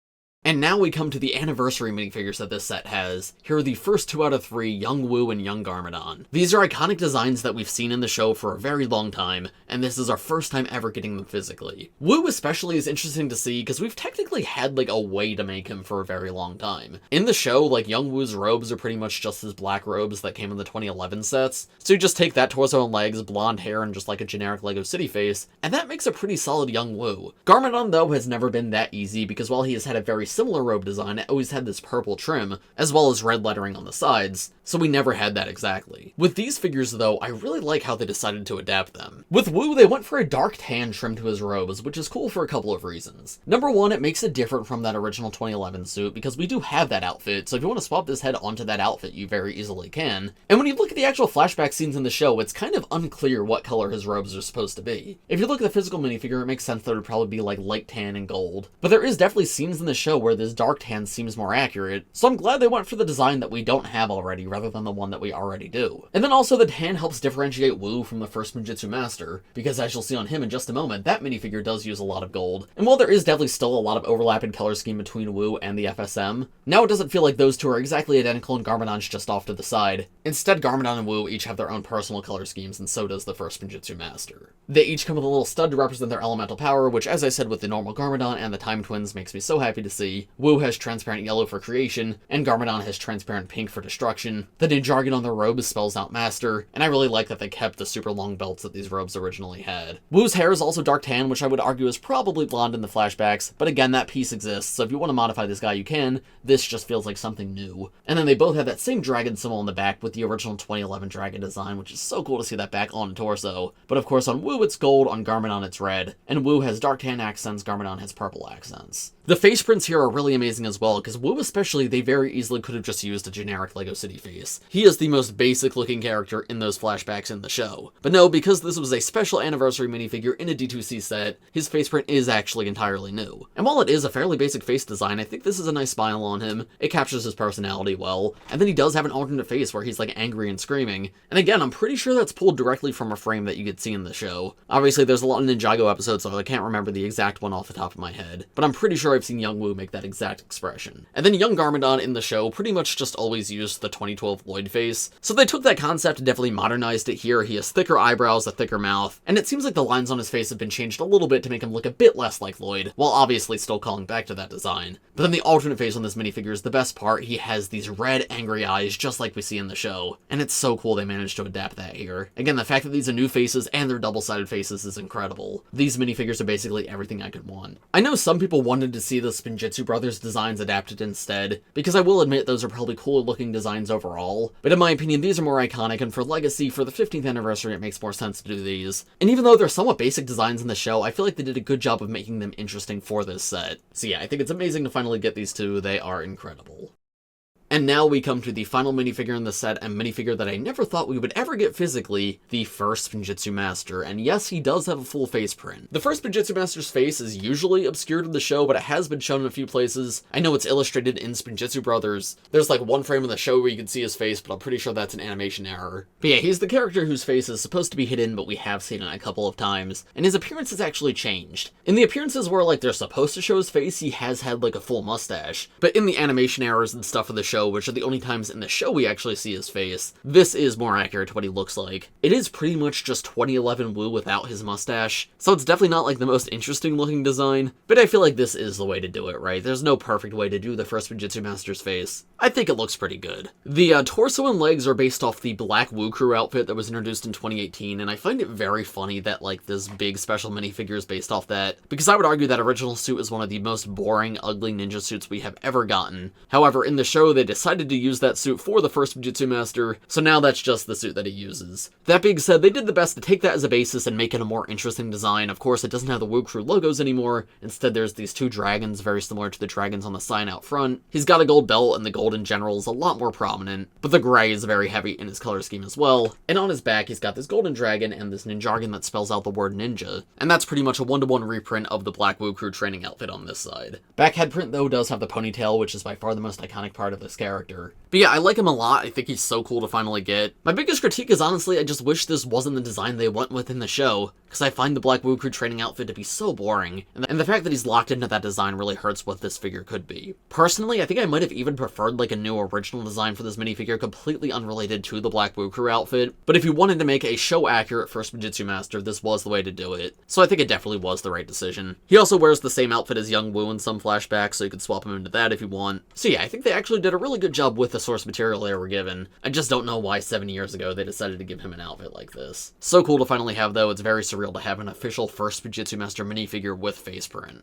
S1: And now we come to the anniversary minifigures that this set has. Here are the first 2 out of 3, Young Wu and Young Garmadon. These are iconic designs that we've seen in the show for a very long time, and this is our first time ever getting them physically. Wu especially is interesting to see because we've technically had like a way to make him for a very long time. In the show, like Young Wu's robes are pretty much just his black robes that came in the 2011 sets, so you just take that torso and legs, blonde hair, and just like a generic Lego City face, and that makes a pretty solid Young Wu. Garmadon though has never been that easy because while he has had a very similar robe design, it always had this purple trim, as well as red lettering on the sides, so we never had that exactly. With these figures though, I really like how they decided to adapt them. With Wu, they went for a dark tan trim to his robes, which is cool for a couple of reasons. Number one, it makes it different from that original 2011 suit, because we do have that outfit, so if you want to swap this head onto that outfit, you very easily can. And when you look at the actual flashback scenes in the show, it's kind of unclear what color his robes are supposed to be. If you look at the physical minifigure, it makes sense that it would probably be like light tan and gold, but there is definitely scenes in the show where this dark tan seems more accurate, so I'm glad they went for the design that we don't have already rather than the one that we already do. And then also the tan helps differentiate Wu from the first Spinjitzu master, because as you'll see on him in just a moment, that minifigure does use a lot of gold. And while there is definitely still a lot of overlap in color scheme between Wu and the FSM, now it doesn't feel like those two are exactly identical and Garmadon's just off to the side. Instead, Garmadon and Wu each have their own personal color schemes, and so does the first Spinjitzu master. They each come with a little stud to represent their elemental power, which as I said with the normal Garmadon and the Time Twins makes me so happy to see. Wu has transparent yellow for creation, and Garmadon has transparent pink for destruction. The Ninjago on their robes spells out master, and I really like that they kept the super long belts that these robes originally had. Wu's hair is also dark tan, which I would argue is probably blonde in the flashbacks, but again, that piece exists, so if you want to modify this guy you can. This just feels like something new. And then they both have that same dragon symbol on the back with the original 2011 dragon design, which is so cool to see that back on torso. But of course on Wu it's gold, on Garmadon it's red, and Wu has dark tan accents, Garmadon has purple accents. The face prints here are really amazing as well, because Wu especially, they very easily could have just used a generic Lego City face. He is the most basic looking character in those flashbacks in the show. But no, because this was a special anniversary minifigure in a D2C set, his face print is actually entirely new. And while it is a fairly basic face design, I think this is a nice smile on him. It captures his personality well, and then he does have an alternate face where he's like angry and screaming. And again, I'm pretty sure that's pulled directly from a frame that you could see in the show. Obviously there's a lot of Ninjago episodes, so I can't remember the exact one off the top of my head, but I'm pretty sure I've seen Young Wu make that exact expression. And then Young Garmadon in the show pretty much just always used the 2012 Lloyd face, so they took that concept and definitely modernized it here. He has thicker eyebrows, a thicker mouth, and it seems like the lines on his face have been changed a little bit to make him look a bit less like Lloyd, while obviously still calling back to that design. But then the alternate face on this minifigure is the best part. He has these red, angry eyes just like we see in the show, and it's so cool they managed to adapt that here. Again, the fact that these are new faces and they're double-sided faces is incredible. These minifigures are basically everything I could want. I know some people wanted to see the Spinjitzu Spinjitzu Brothers designs adapted instead, because I will admit those are probably cooler looking designs overall, but in my opinion these are more iconic, and for Legacy, for the 15th anniversary, it makes more sense to do these. And even though they're somewhat basic designs in the show, I feel like they did a good job of making them interesting for this set. So yeah, I think it's amazing to finally get these two, they are incredible. And now we come to the final minifigure in the set, and minifigure that I never thought we would ever get physically, the first Spinjitzu Master, and yes, he does have a full face print. The first Spinjitzu Master's face is usually obscured in the show, but it has been shown in a few places. I know it's illustrated in Spinjitzu Brothers. There's like one frame in the show where you can see his face, but I'm pretty sure that's an animation error. But yeah, he's the character whose face is supposed to be hidden, but we have seen it a couple of times, and his appearance has actually changed. In the appearances where like they're supposed to show his face, he has had like a full mustache, but in the animation errors and stuff of the show, which are the only times in the show we actually see his face, this is more accurate to what he looks like. It is pretty much just 2011 Wu without his mustache, so it's definitely not like the most interesting looking design, but I feel like this is the way to do it, right? There's no perfect way to do the first Spinjitzu Master's face. I think it looks pretty good. The torso and legs are based off the black Wu Crew outfit that was introduced in 2018, and I find it very funny that like this big special minifigure is based off that, because I would argue that original suit is one of the most boring, ugly ninja suits we have ever gotten. However, in the show they decided to use that suit for the first Spinjitzu Master, so now that's just the suit that he uses. That being said, they did the best to take that as a basis and make it a more interesting design. Of course, it doesn't have the Wu Crew logos anymore. Instead, there's these two dragons, very similar to the dragons on the sign out front. He's got a gold belt, and the gold in general is a lot more prominent, but the gray is very heavy in his color scheme as well. And on his back, he's got this golden dragon and this Ninjago that spells out the word ninja, and that's pretty much a one-to-one reprint of the black Wu Crew training outfit on this side. Back head print, though, does have the ponytail, which is by far the most iconic part of this character. But yeah, I like him a lot. I think he's so cool to finally get. My biggest critique is honestly, I just wish this wasn't the design they went with in the show, because I find the black Wu Crew training outfit to be so boring, and the fact that he's locked into that design really hurts what this figure could be. Personally, I think I might have even preferred like a new original design for this minifigure completely unrelated to the black Wu Crew outfit, but if you wanted to make a show-accurate first Spinjitzu Master, this was the way to do it, so I think it definitely was the right decision. He also wears the same outfit as young Wu in some flashbacks, so you could swap him into that if you want. So yeah, I think they actually did a really good job with the source material they were given. I just don't know why 7 years ago they decided to give him an outfit like this. So cool to finally have, though. It's very surreal to have an official first Spinjitzu Master minifigure with face print.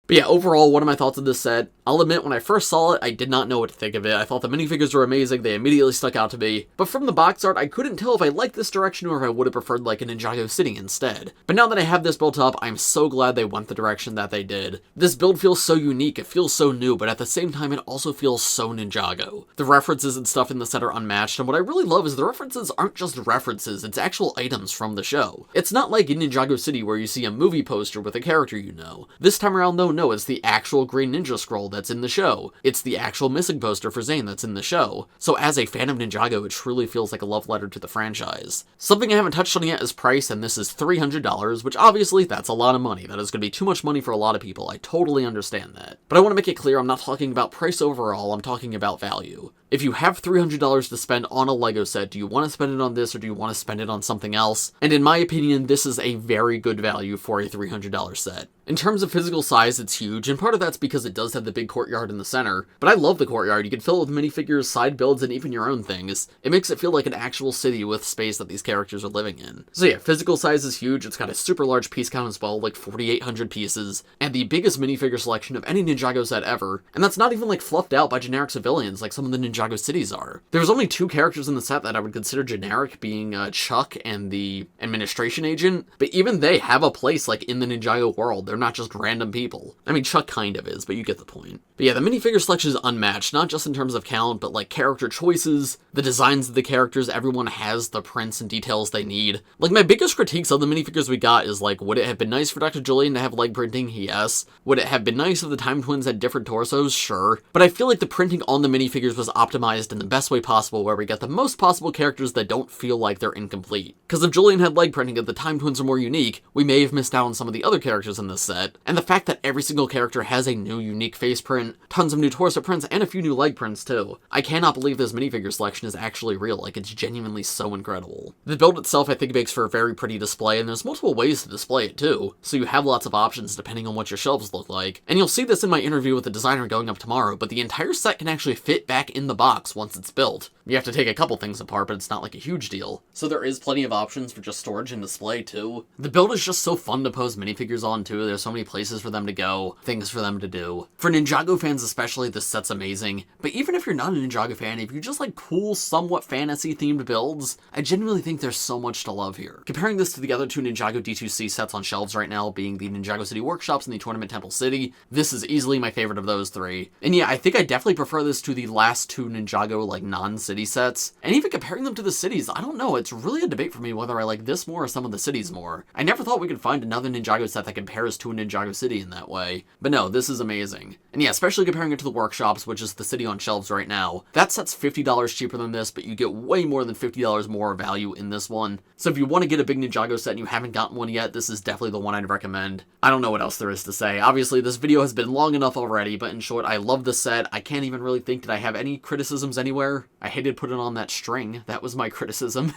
S1: But yeah, overall, what are my thoughts of this set? I'll admit, when I first saw it, I did not know what to think of it. I thought the minifigures were amazing, they immediately stuck out to me. But from the box art, I couldn't tell if I liked this direction or if I would have preferred like a Ninjago City instead. But now that I have this built up, I'm so glad they went the direction that they did. This build feels so unique, it feels so new, but at the same time, it also feels so Ninjago. The references and stuff in the set are unmatched, and what I really love is the references aren't just references, it's actual items from the show. It's not like in Ninjago City where you see a movie poster with a character you know. This time around, though, no, it's the actual green ninja scroll that's in the show. It's the actual missing poster for Zane that's in the show. So as a fan of Ninjago, it truly feels like a love letter to the franchise. Something I haven't touched on yet is price, and this is $300, which obviously that's a lot of money. That is going to be too much money for a lot of people. I totally understand that. But I want to make it clear I'm not talking about price overall, I'm talking about value. If you have $300 to spend on a LEGO set, do you want to spend it on this or do you want to spend it on something else? And in my opinion, this is a very good value for a $300 set. In terms of physical size, it's huge, and part of that's because it does have the big courtyard in the center, but I love the courtyard. You can fill it with minifigures, side builds, and even your own things. It makes it feel like an actual city with space that these characters are living in. So yeah, physical size is huge. It's got a super large piece count as well, like 4,800 pieces, and the biggest minifigure selection of any Ninjago set ever, and that's not even like fluffed out by generic civilians like some of the Ninjago cities are. There's only 2 characters in the set that I would consider generic, being Chuck and the administration agent, but even they have a place like in the Ninjago world. They're not just random people. I mean, Chuck kind of is, but you get the point. But yeah, the minifigure selection is unmatched, not just in terms of count, but like character choices, the designs of the characters, everyone has the prints and details they need. Like, my biggest critiques of the minifigures we got is like, would it have been nice for Dr. Julien to have leg printing? Yes. Would it have been nice if the Time Twins had different torsos? Sure. But I feel like the printing on the minifigures was optimized in the best way possible, where we get the most possible characters that don't feel like they're incomplete. Because if Julien had leg printing and the Time Twins are more unique, we may have missed out on some of the other characters in this set. And the fact that every single character has a new unique face print, tons of new torso prints, and a few new leg prints too. I cannot believe this minifigure selection is actually real. Like, it's genuinely so incredible. The build itself I think makes for a very pretty display, and there's multiple ways to display it too, so you have lots of options depending on what your shelves look like. And you'll see this in my interview with the designer going up tomorrow, but the entire set can actually fit back in the box once it's built. You have to take a couple things apart, but it's not like a huge deal. So there is plenty of options for just storage and display too. The build is just so fun to pose minifigures on too. There's so many places for them to go, things for them to do. For Ninjago fans especially, this set's amazing. But even if you're not a Ninjago fan, if you just like cool, somewhat fantasy-themed builds, I genuinely think there's so much to love here. Comparing this to the other two Ninjago D2C sets on shelves right now, being the Ninjago City Workshops and the Tournament Temple City, this is easily my favorite of those three. And yeah, I think I definitely prefer this to the last two Ninjago, like, non-city sets. And even comparing them to the cities, I don't know, it's really a debate for me whether I like this more or some of the cities more. I never thought we could find another Ninjago set that compares to a Ninjago City in that way. But no, this is amazing. And yeah, especially comparing it to the Workshops, which is the city on shelves right now. That set's $50 cheaper than this, but you get way more than $50 more value in this one. So if you want to get a big Ninjago set and you haven't gotten one yet, this is definitely the one I'd recommend. I don't know what else there is to say. Obviously, this video has been long enough already, but in short, I love the set. I can't even really think that I have any criticisms anywhere. I hated putting on that string. That was my criticism.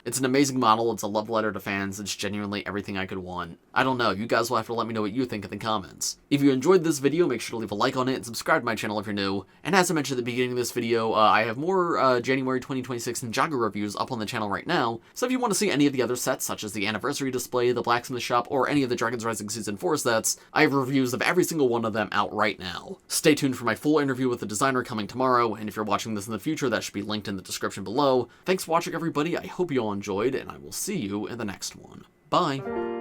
S1: It's an amazing model, it's a love letter to fans, it's genuinely everything I could want. I don't know, you guys will have to let me know what you think in the comments. If you enjoyed this video, make sure to leave a like on it and subscribe to my channel if you're new. And as I mentioned at the beginning of this video, I have more January 2026 Ninjago reviews up on the channel right now, so if you want to see any of the other sets, such as the Anniversary Display, the Blacksmith Shop, or any of the Dragon's Rising Season 4 sets, I have reviews of every single one of them out right now. Stay tuned for my full interview with the designer coming tomorrow, and if you're watching this in the future, that should be linked in the description below. Thanks for watching, everybody. I hope you all enjoyed, and I will see you in the next one. Bye!